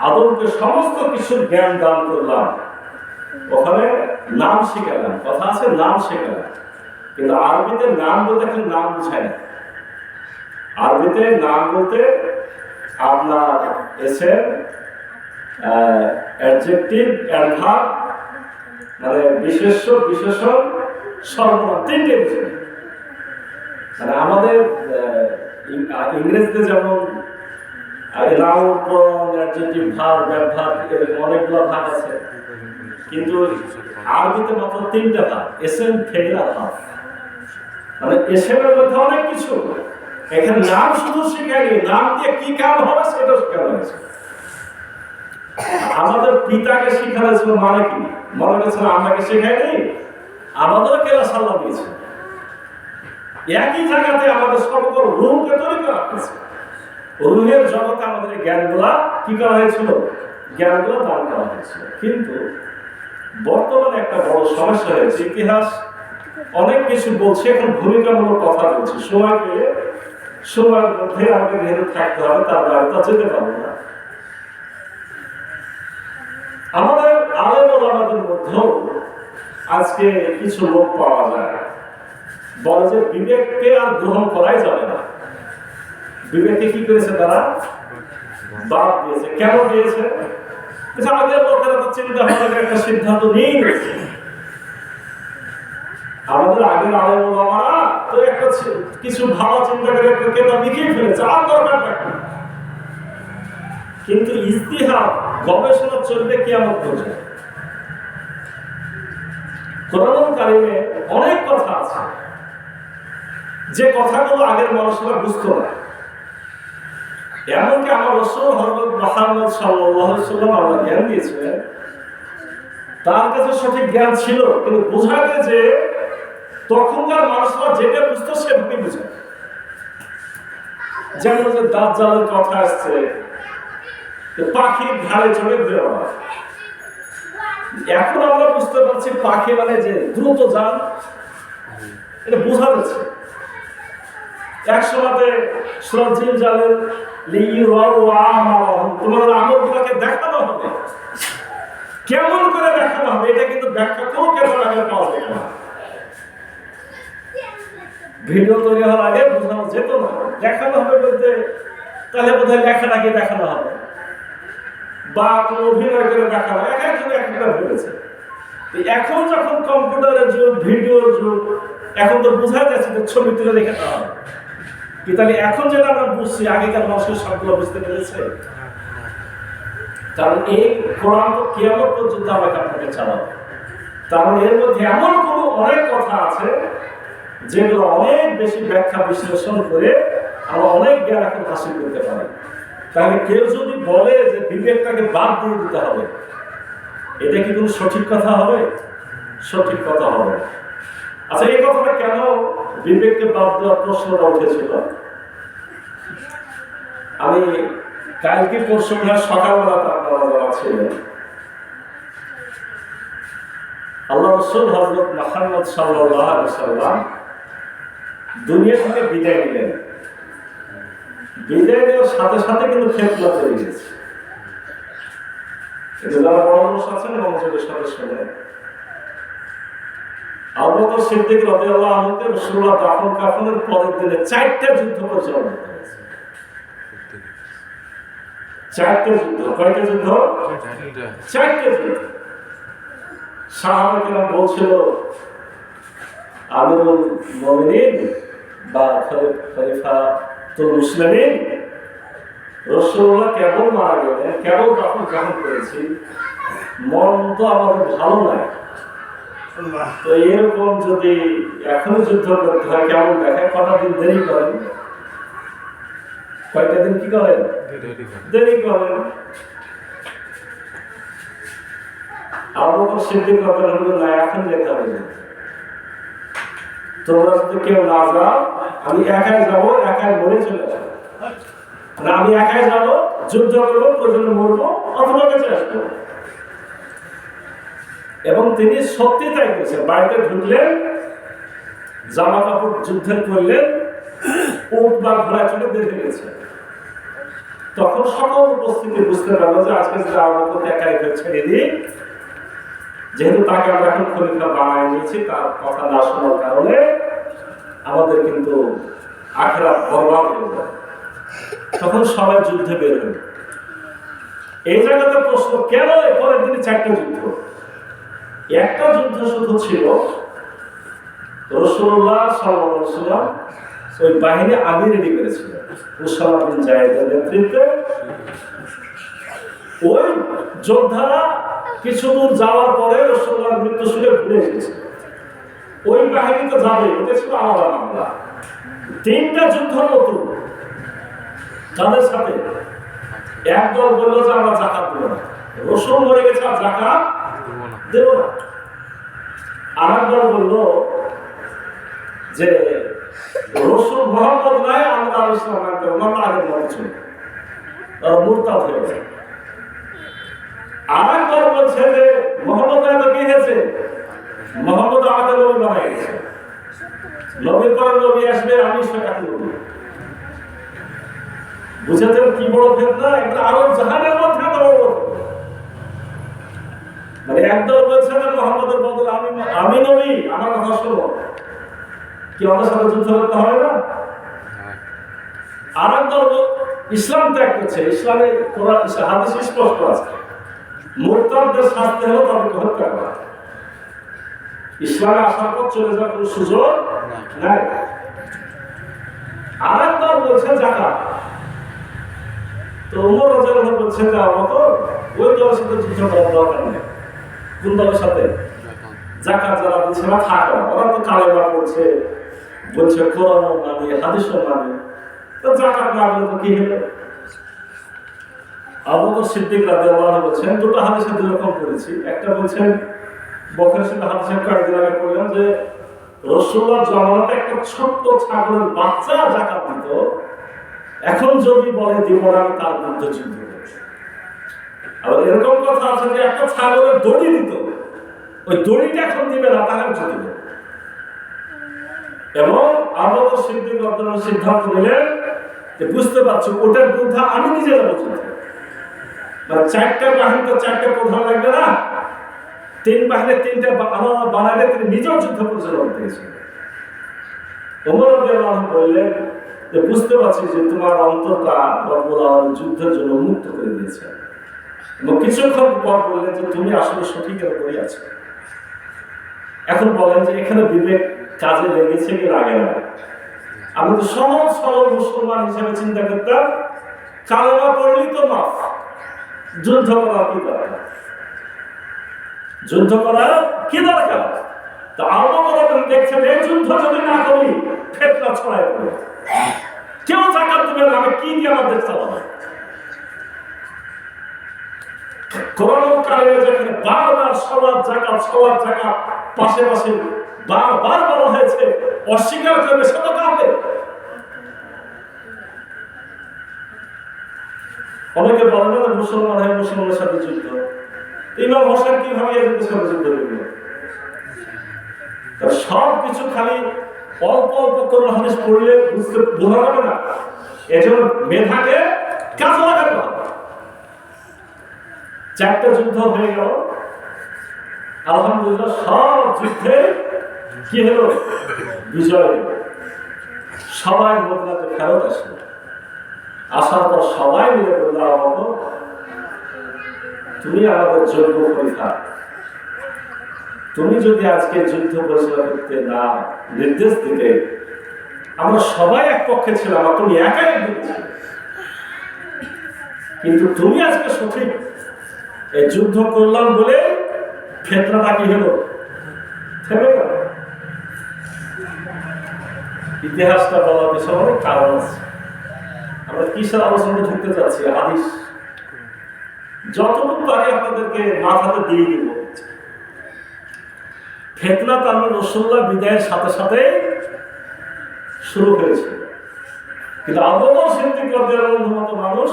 আদমকে সমস্ত কিছুর জ্ঞান দান করলাম, ওখানে নাম শিখালাম, কথা আছে নাম শেখালাম, কিন্তু আরবিতে নাম বলতে খালি নাম বুঝায় না। আরবিতে নাম বলতে আপনার এসের অ্যাডজেক্টিভ, অ্যাডভার্ব, মানে বিশেষ্য, বিশেষণ, সর্বনাম, তিনটে বিষয়। মানে আমাদের ইংরেজিতে যেমন noun, pronoun, adjective, verb, adverb, এরকম অনেকগুলো ভাগ আছে, কিন্তু আরবিতে মাত্র তিনটা ভাগ, এসেন, ফেইল আর হার্ব। মানে এসেনের মধ্যে অনেক কিছু। এখানে নাম শুধু শেখায়নি, নাম দিয়ে কি কাজ হবে সেটা শেখানো হয়েছে। আমাদের পিতাকে শিখানো ছিল মানে কি? মনে করছেন আমাকে শেখায়নি? আমাদেরও কেলা সাল্লাহ দিয়েছে। একই জায়গাতে আমাদের সকল রুহকে তৈরি করা হয়েছে। রুহের জগতে আমাদের জ্ঞানগুলা কি করা হয়েছিল? জ্ঞানগুলো দান করা হয়েছিল। কিন্তু বর্তমানে একটা বড় সমস্যা হয়েছে। ইতিহাস অনেক কিছু বলছে, এখন ভূমিকামূলক কথা বলছে। সময় পেলে সময়ের মধ্যে আমাকে যেহেতু থাকতে হবে, তার বাইরে তো যেতে পারবো না। আমাদের আলেম ওলামাদের মধ্যেও আজকে কিছু লোক পাওয়া যায় বলে যে বিবেককে আর গ্রহণ করাই যাবে না। বিবেককে কি করেছে তারা? বাদ দিয়েছে। কেন দিয়েছে? আগের লোকেরা তো চিন্তা ভাবনার একটা সিদ্ধান্ত নিয়েই নিয়েছে। আমাদের আগের আলেম ওলামারা তো একটা কিছু ভালো চিন্তা করে একটা কেতাব লিখেই ফেলেছে, আর দরকার থাকে। কিন্তু ইজতিহাদ, গবেষণা চলবে কিয়ামত পর্যন্ত। কোরআন কারিমে অনেক কথা আছে যে কথাগুলো আগের মানুষরা বুঝতো না। এমনকি আমার রাসূল হযরত মুহাম্মদ সাল্লাল্লাহু আলাইহি ওয়াসাল্লাম আল্লাহ জ্ঞান দিয়েছিলেন, তার কাছে সঠিক জ্ঞান ছিল, কিন্তু বোঝাতে যে তখনকার মানুষরা যেটা বুঝতো সেভাবেই বুঝে। যেমন যে দাজ্জালের কথা আসছে, পাখির ঘাড়ে চড়ে বেরোয়া। এখন আমরা বুঝতে পারছি পাখি মানে যে দ্রুত যান, এটা বোঝা যাচ্ছে। একসময় সূরা জালের তোমার আমলগুলোকে দেখানো হবে। কেমন করে দেখানো হবে এটা কিন্তু ব্যাখ্যা কোনো কেমন আগে পাওয়া যায় না। ভিডিও তৈরি হওয়ার আগে বোঝানো যেত না। দেখানো হবে বলতে তাহলে বোধহয় লেখাটাকে দেখানো হবে বা কোনো অভিনয় করে দেখানো, এক একজন এক একটা ভেবেছে। এখন যখন কম্পিউটারের যুগ, ভিডিওর যুগ, এখন তো বোঝা যাচ্ছে যে ছবি তুলে দেখাতে হবে। কি তাহলে এখন যেটা আমরা বুঝছি, আগেকার মানুষের সবগুলো বুঝতে পেরেছে? কারণ এই কোরআন তো কিয়ামত পর্যন্ত আমাকে আপনাকে চালাবে। কারণ এর মধ্যে এমন কোনো অনেক কথা আছে যেগুলো অনেক বেশি ব্যাখ্যা বিশ্লেষণ করে আমরা অনেক জ্ঞান এখন হাসিল করতে পারি। তাহলে কেউ যদি বলে যে বিবেকটাকে বাদ দিয়ে দিতে হবে, এটা কি কোনো সঠিক কথা হবে? সঠিক কথা হবে। আচ্ছা, এই কথাটা কেন বিবেককে বাদ দেওয়ার প্রশ্নটা উঠেছিল? আমি কালকে পরশু সকালবেলা আপনারা যারা ছিলেন, আল্লাহ রাসূল হযরত মুহাম্মদ সাল্লাল্লাহু আলাইহি ওয়াসাল্লাম দুনিয়া থেকে বিদায় নিলেন। বিদায় দেওয়ার সাথে সাথে কিন্তু ফেতনা তৈরি হয়েছে। কিন্তু যারা বড় মানুষ আছেন মনোযোগের সাথে শোনেন, আবু বকর সিদ্দিক রাদিয়াল্লাহু আনহুকে রাসূলুল্লাহ দাফন কাফনের পরের দিনে 4টা যুদ্ধ পরিচালনা করেছে। 4টা যুদ্ধ। কয়টা যুদ্ধ? 4টা যুদ্ধ। সাহাবা কিরাম বলছিল, আমিরুল মুমিনিন বা খলিফাতুল মুসলিমিন, রাসূলুল্লাহ কেবল মারা গেলেন, কেবল দাফন কাফন করেছি, মন তো আমাদের ভালো নাই। তো এরকম যদি এখনো যুদ্ধ করতে হয় কেমন দেখায়? কটা দিন দেরি করেন, কয়টা দিন কি করেন? দেরি করেন। আবু বকর সিদ্দিক রাদিয়াল্লাহু আনহু না, এখন যেতে হবে না, তোমরা যদি কেউ না যাও আমি একাই যাবো, একাই মরে চলে যাবো। না, আমি একাই যাবো, যুদ্ধ করবো, প্রয়োজনে মরবো অথবা বেঁচে আসবো। এবং তিনি সত্যি তাই করেছেন। বাড়িতে ঢুকলেন, জামা কাপড় যুদ্ধের করলেন, উট বা ঘোড়া চলে বের হয়ে গেছে। তখন সকল উপস্থিতি বুঝতে পারলো যে আজকে যে আবু বকর একাই ছেড়ে দিই, যেহেতু তাকে আমরা এখন খলিফা বানায় নিয়েছি, তার কথা না শোনার কারণে আমাদের কিন্তু আখিরাত বরবাদ হয়ে যায়। তখন সবাই যুদ্ধে বের হল। এই জায়গাতে প্রশ্ন, কেন পরের দিনে 4টা যুদ্ধ? একটা যুদ্ধ শুধু ছিল, রাসূলুল্লাহ সাল্লাল্লাহু আলাইহি ওয়াসাল্লাম ওই বাহিনী আগে রেডি করেছিলেন উসামা বিন যায়েদের নেতৃত্বে। ওই যোদ্ধারা কিছু দূর যাওয়ার পরে রাসূলুল্লাহর মৃত্যু শুনে ঘুরে এসেছে। ওই বাহিনী তো যাবে, ওটা ছিল আলাদা মামলা। 3টা যুদ্ধ নতুন। তাদের সাথে একদল বললো যে আমরা যাকাত দেব না, রাসূল মরে গেছে, আর যাকাত দেব না। আরেকদল বললো যে রাসূল মুহাম্মদ নাই, আমরা ইসলাম মানতে হবে, আমরা আগের মতো চলি, মুরতাদ হয়ে গেছে। আরেকদল বলছে যে মুহাম্মদ নাই তো কি হয়েছে, মুহাম্মদ আমাদের নবী বানাই গেছে, নবীর পরে নবী আসবে, আমি সেটা করব। বুঝেছেন কি বড় ফেতনা? একটা আরব জাহানের মধ্যে এত বড়, মানে একদল বলছে যে মুহাম্মদের বদলে আমি নবী, আমার কথা শোনো, কি আমাদের সাথে যুদ্ধ করতে হবে না? আরেকদল ইসলাম ত্যাগ করছে। ইসলামে কোরআন হাদিসে স্পষ্ট আছে, মুরতাদদের শাস্তি হলো তাদেরকে হত্যা করা। ইসলামে আসার পর চলে যাওয়ার কোনো সুযোগ নাই। আরেকদল বলছে যাকাত। তো ওমর রাদিয়াল্লাহু আনহু বলছেন যে আবু বকর, ওই দলের সাথে যুদ্ধ করার দরকার নেই। কোন দলের সাথে? যাকাত যারা দিচ্ছে না, থাকো, ওরা তো কালেমা পড়ছে, বলছে কোরআন মানে, হাদিস মানে, তো যাকাত না দিলে তো কি হলো? আবু বকর সিদ্দিক রাদিয়াল্লাহু আনহু বলছেন, দুটো হাদিসে দুই রকম করেছি। একটা বলছেন, বকরের সাথে হাদিসে কয়েকদিন আগে পড়লাম যে রাসূলুল্লাহর জামানাতে একটা ছোট্ট ছাগলের বাচ্চা যাকাত দিত, এখন যদি বলে দিব না, তার বিরুদ্ধে যুদ্ধ করবে। আবার এরকম কথা আছে যে একটা ছাগলের দড়ি দিত, ওই দড়িটা এখন দিবে না, তাহলে যুদ্ধ করবে। এবং আবু বকর সিদ্দিক রাদিয়াল্লাহু আনহু সিদ্ধান্ত নিলেন যে বুঝতে পারছি ওটার বিরুদ্ধে আমি নিজে যাবো যুদ্ধে। মানে 4টা বাহিনীতে 4টা প্রধান লাগবে না, 3 বাহিনীর 3টা বানালে তিনি নিজেও যুদ্ধ পরিচালনা করতে গেছিলেন। ওমর রাদিয়াল্লাহু আনহু বললেন যে বুঝতে পারছি যে তোমার অন্তরটা রব্বুল আলামিন যুদ্ধের জন্য মুক্ত করে দিয়েছেন। এবং কিছুক্ষণ পর বললেন যে তুমি আসলে সঠিকের উপরই আছো। এখন বলেন যে এখানে বিবেক কাজে লেগেছে কি লাগে না? আমি তো সহজ সরল মুসলমান হিসেবে চিন্তা করতাম, কালেমা পড়লেই তো মাফ, যুদ্ধ করার কি দরকার? যুদ্ধ করার কি দরকার? তো আবু বকর দেখছেন এই যুদ্ধ যদি না করি ফিতনা ছড়ায় পড়ে, কেউ যাকাত দেবে না, আমি কি দিয়ে আমার দেশ চালাবো? কোরআন কারিমে যেখানে বারবার সওয়াত যাকাত পাশে পাশে বারবার বলা হয়েছে, অস্বীকার করবে সে তো কাফের। অনেকে বলে না মুসলমান হয় মুসলমানের সাথে যুদ্ধ, ইমাম হোসেন কিভাবে এদের সাথে যুদ্ধ করবে? সব কিছু খালি অল্প অল্প করে হাদিস পড়লে বোঝা যাবে না। এজন্য মেধাকে কাজে লাগাতে হবে। 4টা যুদ্ধ হয়ে গেল, আলহামদুলিল্লাহ সব যুদ্ধে কি হলো? বিজয় হলো। সবাই মদিনাতে ফেরত আসলো। আসার পর সবাই মিলে বলল, আবু বকর, তুমি আমাদের যোগ্য পরীক্ষা, তুমি যদি আজকে যুদ্ধ পরিচালনা করতে না নির্দেশ দিতে, আমরা সবাই এক পক্ষে ছিলাম, আর তুমি একাই একদিকে ছিলে। কিন্তু তুমি আজকে সঠিক, এই যুদ্ধ করলাম বলে ক্ষেত্রটা কি হলো? থেমে গেল। ইতিহাসটা বলার পিছনে অনেক কারণ আছে। আমরা কিসের আলোচনা ঢুকতে যাচ্ছি? হাদিস যতটুকু পারি আপনাদেরকে মাথাতে দিয়ে দিব। ফিতনা তো আমরা রাসূলুল্লাহ বিদায়ের সাথে সাথে শুরু হয়েছিল, কিন্তু আবু বকর সিদ্দিক রাদিয়াল্লাহু আনহুর মতো মানুষ,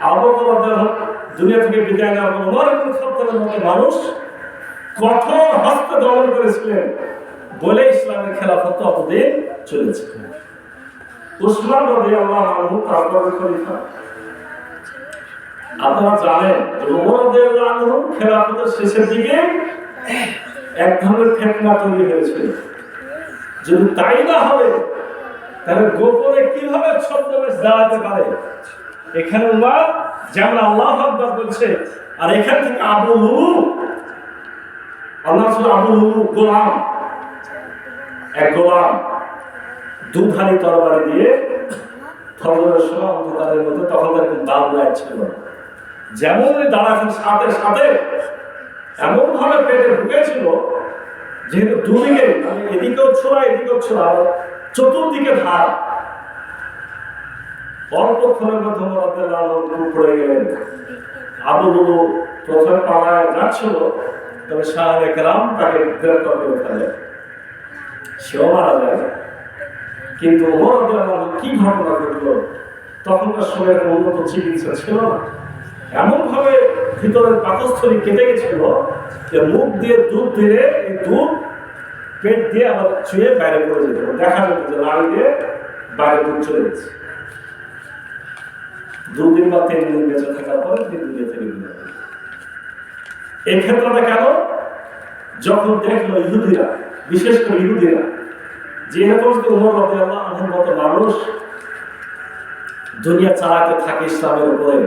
আবু বকর রাদিয়াল্লাহু দুনিয়া থেকে বিদায় নেওয়ার পর ওমর ইবনে খাত্তাবের মতো মানুষ কঠোর হস্তে দমন করেছিলেন বলে ইসলামের খেলাফত ততদিন চলেছে। উসমান রাদিয়াল্লাহু আনহু তারপরে খলিফা। আপনারা জানেন যে ওমর রাদিয়াল্লাহু আনহু খেলাফতের শেষের দিকে এক ধরনের ফিতনা তৈরি হয়েছিল। যদি তাই না হবে তাহলে গোপনে কিভাবে ছদ্মবেশ দাঁড়াতে পারে? এখানে উমর যেমন আল্লাহু আকবার বলছে, আর এখান থেকে আবু লুলু, আল্লাহ ছিল আবু লুলু গোলাম, এক গোলাম দুধারি তরবারি দিয়ে ফজরের সময় অন্ধকারের মধ্যে, তখন এরকম বাল্ব লাইট ছিল না, যেমন দাঁড়াচ্ছেন সাথে সাথে এমন ভাবে পেটে ঢুকেছিল, যেহেতু দুদিকে এদিকেও ছোড়া এদিকেও ছোড়া, চতুর্দিকে ধার। অল্পক্ষণের মধ্যে ওমর রাদিয়াল্লাহু আনহু পড়ে গেলেন। আবু লুলু প্রথমে পালায় যাচ্ছিল, তবে সাহাবায়ে কেরাম তাকে গ্রেফতার করে ফেলে, সেও মারা যায়। কিন্তু ওমর রাদিয়াল্লাহু আনহু কি ঘটনা ঘটলো? তখনকার সময়ের উন্নত চিকিৎসা ছিল না, এমন ভাবে ভিতরের পাকস্থলী কেটে গেছিল যে মুখ দিয়ে দুধ দিলে এই দুধ পেট দিয়ে আবার চুয়ে বাইরে পড়ে যেত, দেখা যেত যে নাড়ি দিয়ে বাইরে দুধ চলে গেছে। 2 দিন বা 3 দিন বেঁচে থাকার পরে তিনি দুনিয়া থেকে বিদায় নেন। এই ক্ষেত্রটা কেন? যখন দেখলো ইহুদিরা, বিশেষ করে ইহুদিরা, যে এরকম ওমর রাদিয়াল্লাহু আনহুর মতো মানুষ দুনিয়া চালাতে থাকে ইসলামের উপরে,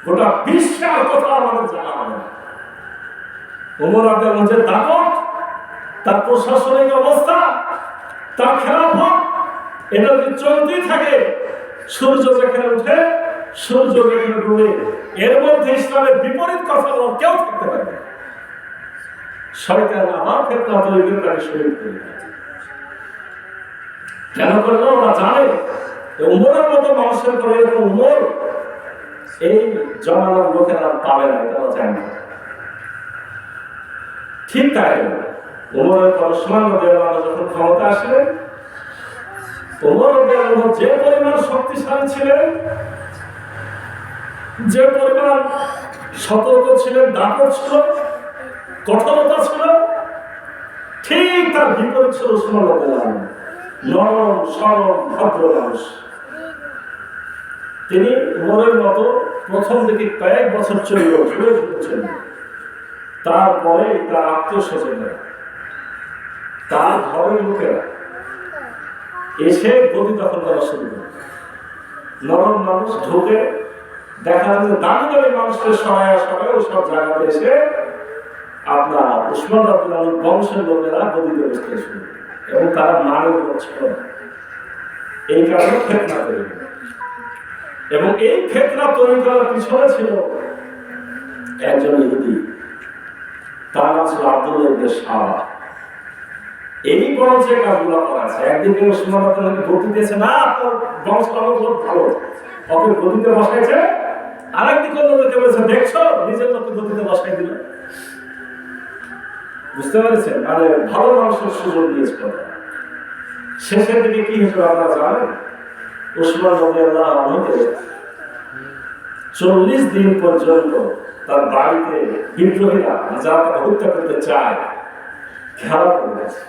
গোটা বিশ্বের কথা আমাদের জানা হবে না। ওমর রাদিয়াল্লাহু আনহুর দাপট, তার প্রশাসনিক অবস্থা, তার খেলাফত, এটা যদি চলতেই থাকে, সূর্য যেখানে উঠে সূর্য যেখানে ডুবে, এর মধ্যে ইসলামের বিপরীত কথা বলার কেউ থাকতে পারে না। শয়তান আবার ফিতনা তৈরি করে তাকে শহীদ করে দেয়। কেন করলো? ওরা জানে ওমরের মতো মানুষের পরে এরকম ওমর এই জমানার লোকেরা পাবে না, এটা জানে না। ঠিক তাই ওমরের পর ওসমান রাদিয়াল্লাহু আনহু যখন ক্ষমতা আসলেন, ওমর রাদিয়াল্লাহু আনহু যে পরিমাণ শক্তিশালী ছিলেন, যে পরিমাণ সতর্ক ছিলেন, দাপট ছিল, কঠোরতা ছিল, ঠিক তার বিপরীত ছিল ওসমান রাদিয়াল্লাহু আনহু। নরম সরল ভদ্র মানুষ। তিনি ওমরের মতো প্রথম দিকে কয়েক বছর চলেছেন, তারপরে তার আত্মীয়-স্বজনেরা, তার ঘরের লোকেরা এসে গদি দখল করা শুরু করে। নরম মানুষ ঢুকে দেখা যাচ্ছে দামি দামি মানুষকে সহায় ওই সব জায়গাতে এসে আপনার ওসমান রাদিয়াল্লাহু আনহুর বংশের লোকেরা গদিতে বসতে শুরু করে, এবং তারা মানের লোক ছিল না। এই কারণে ফিতনা তৈরি হলো, এবং এই ফিতনা তৈরি করার পিছনে ছিল একজন ইহুদি, তার নাম ছিল আব্দুল্লাহ ইবনে সাবা। এই বংশ কাজগুলো করেছে। একদিকে ওসমান রাদিয়াল্লাহু আনহু গদি দিয়েছে, না আপনার বংশ লোক ভালো, ওকে গদিতে বসাইছে। আরেকদিকে অন্যদিকে বলেছে, দেখছো নিজের লোককে গদিতে বসাই দিল। বুঝতে পেরেছেন? মানে ভালো মানুষের সুযোগ দিয়েছিল। শেষের দিকে কি হয়েছিল আপনারা জানেন? ওসমান রাদিয়াল্লাহু আনহুকে 40 দিন পর্যন্ত তার বাড়িতে বিদ্রোহীরা যারা তাকে হত্যা করতে চায় ঘেরাও করে গেছে।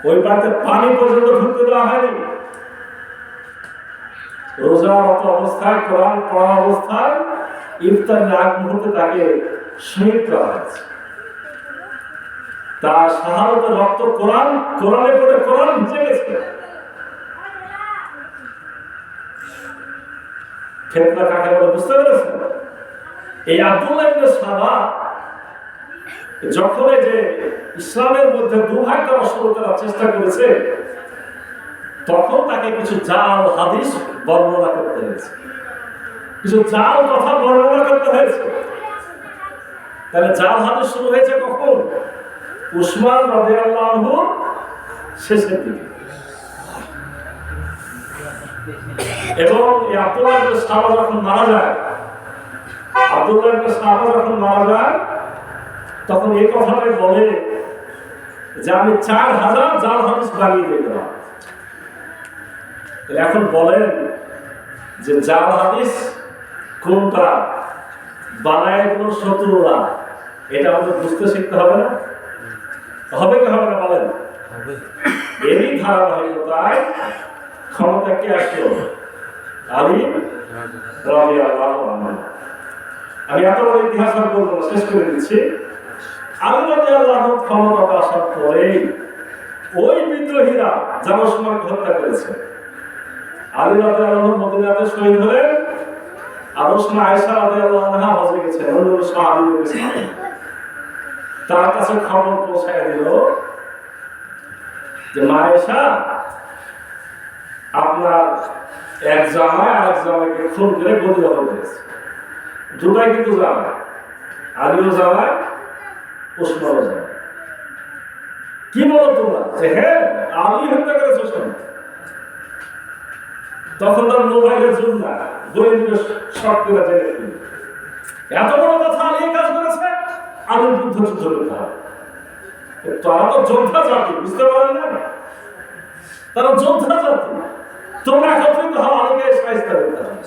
ওই বাড়িতে পানি পর্যন্ত ঢুকতে দেওয়া হয়নি, রোজারত অবস্থায়, কোরআন পড়া অবস্থায় ইফতারের আগ মুহূর্তে তাকে শহীদ করা হয়েছে। তার শাহাদাতের রক্ত কোরআনে পড়ে কোরআন ভিজে গেছে। ফিতনা কাকে বলে বুঝতে পেরেছেন? এই আব্দুল্লাহ ইবনে সাবা যখন যে ইসলামের মধ্যে দুভাগ দেওয়া শুরু করার চেষ্টা করেছে, তখন তাকে কিছু জাল হাদিস বর্ণনা করতে হয়েছে, কিছু জাল কথা বর্ণনা করতে হয়েছে। তাহলে জাল হাদিস শুরু হয়েছে কখন? উসমান রাদিয়াল্লাহু আনহু শেষের দিকে। এবং এই আব্দুল্লাহ ইবনে সাবা যখন মারা যায়, তখন এই কথাটাই বলে যে আমি 4000 জাল হাদিস বানিয়ে দিলাম। এখন বলেন যে জাল হাদিস কোনটা বানায় কোন শত্রুরা, এটা আমাদের বুঝতে শিখতে হবে না? হবে কি হবে না বলেন? এরই ধারাবাহিকতায় ক্ষমতা কে আসলো? আলী রাদিয়াল্লাহু আনহু। আমি এত বড় ইতিহাস আর বলবো না, শেষ করে দিচ্ছি। আলী রাদিয়াল্লাহু আনহু ক্ষমতা আসার পরে ওই বিদ্রোহীরা জানসমাকে হত্যা করেছে। আলী রাদিয়াল্লাহু আনহু মদিনাতে শহীদ হলেন, আর ওসমা আয়েশা রাদিয়াল্লাহু আনহা হজে গেছেন, অন্য সাহাবীদের কাছে। তার কাছে খবর পৌঁছায় দিল যে মা আয়েশা, আপনার এক জামাই আরেক জামাইকে খুন করে বদলি করেছে। দুটাই কিন্তু জামাই, আলীও জামাই, ওসমানও জামাই। কি বলো তোমরা যে হ্যাঁ আলী হত্যা করেছে ওসমান? তখন তার মোবাইলের যুগ না, বলে দিবে শর্ট করে জেনে ফেলবে। এত বড় কথা আলী কাজ করেছে, আলীর যুদ্ধ করতে হবে। তারা তো যোদ্ধা জাতি, বুঝতে পারেন না? তারা যোদ্ধা জাতি। তোমরা একত্রিত হও, আলীকে শায়েস্তা করতে হবে।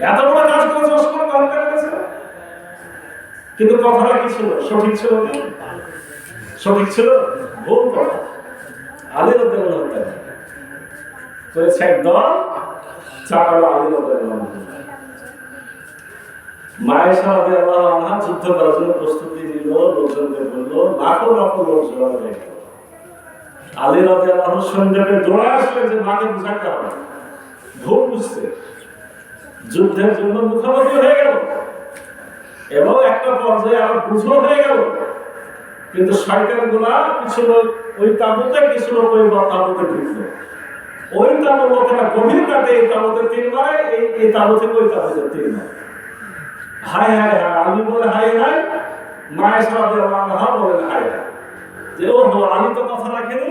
এত বড় কাজ করেছে ওসমান হত্যা করেছে। কিন্তু কথাটা কি ছিল? সঠিক ছিল কি? সঠিক ছিল? ভুল কথা। আলী রাদিয়াল্লাহু আনহু করেছে একদল চাকালো আলী রাদিয়াল্লাহু আনহু। মায়েশা রাদিয়াল্লাহু আনহা যুদ্ধ করার জন্য প্রস্তুতি নিল, লোকজনকে বললো, লাখো লাখো লোক জড়ো হয়ে গেল। আলী রাদিয়াল্লাহু আনহু সন্ধ্যে দৌড়ে আসলেন যে মাকে বুঝাতে হবে, ভুল বুঝতে। যুদ্ধের জন্য মুখোমুখি হয়ে গেল এবং একটা পর্যায়ে আবার বুঝো হয়ে গেল। কিন্তু শয়তানগুলা কিছু লোক ওই তাঁবুতে, কিছু লোক ওই তাঁবুতে ঢুকলো। ওই তাঁবু লোকেরা গভীর রাতে এই তাঁবুতে 3 মারে, এই তাঁবু থেকে ওই তাঁবুতে 3 মারে। হায় হায় হায়, আলী বলে হায় হায়, মায়েশা রাদিয়াল্লাহু আনহা বলেন হায় হায়, যে ও আলী তো কথা রাখেনি।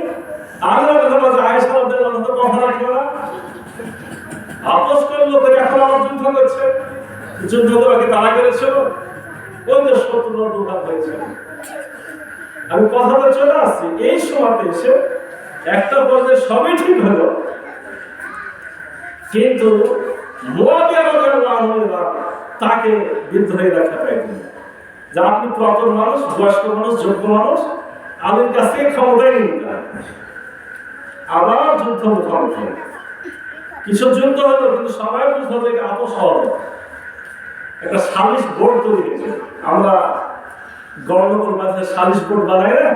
আলী রাদিয়াল্লাহু আনহু আয়েশা রাদিয়াল্লাহু আনহা তো কথা রাখলো না, আপোষ করলো, এখন আবার যুদ্ধ করছে। যুদ্ধ তোমাকে তারা করেছিল, ওই যে শত্রুরা দুর্ভাগ হয়েছে। আমি কথাটা চলে আসছি, এই সময়তে এসে একটা পর্যায়ে সবই ঠিক হলো, কিন্তু মুআবিয়া রাদিয়াল্লাহু আনহু তাকে বিদ্রোহীরা খেপাই দিল যে আপনি প্রথম মানুষ, বয়স্ক মানুষ, যোগ্য মানুষ, আলীর কাছ থেকে ক্ষমতায় নিন। আবার যুদ্ধ মুখোমুখি, কিছু যুদ্ধ হলো, কিন্তু সবাই বুঝলো যে আপোষ হবে। একটা সালিশ বোর্ড তৈরি হয়েছে। আমরা গণতন্ত্র মাঝে সালিশ বোর্ড বানাই না,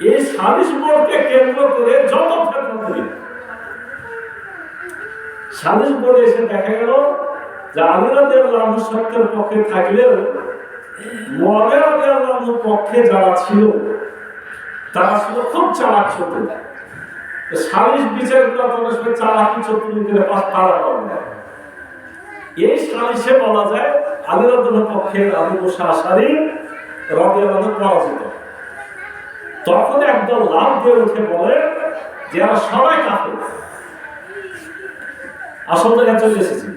এই সালিশ বোর্ডকে কেন্দ্র করে যত ফেতনা তৈরি। সালিশ বোর্ডে এসে দেখা গেল যে আলী রাদিয়াল্লাহু আনহু সত্যের পক্ষে থাকলেও মুআবিয়া রাদিয়াল্লাহু আনহুর পক্ষে যারা ছিল তারা ছিল খুব চালাক শত্রু। সালিশ বিচারগুলো তোমার সঙ্গে চালাকি চতুর্দিকে পাড়া হবে। এই সালিশে বলা যায় আলী রাদিয়াল্লাহু পক্ষে আবু মুসা আশআরী রাদিয়াল্লাহু আনহু পরাজিত। তখন একদল লাভ দিয়ে উঠে বলে যে এরা সবাই কাফের। আসল জায়গায় চলে এসেছি,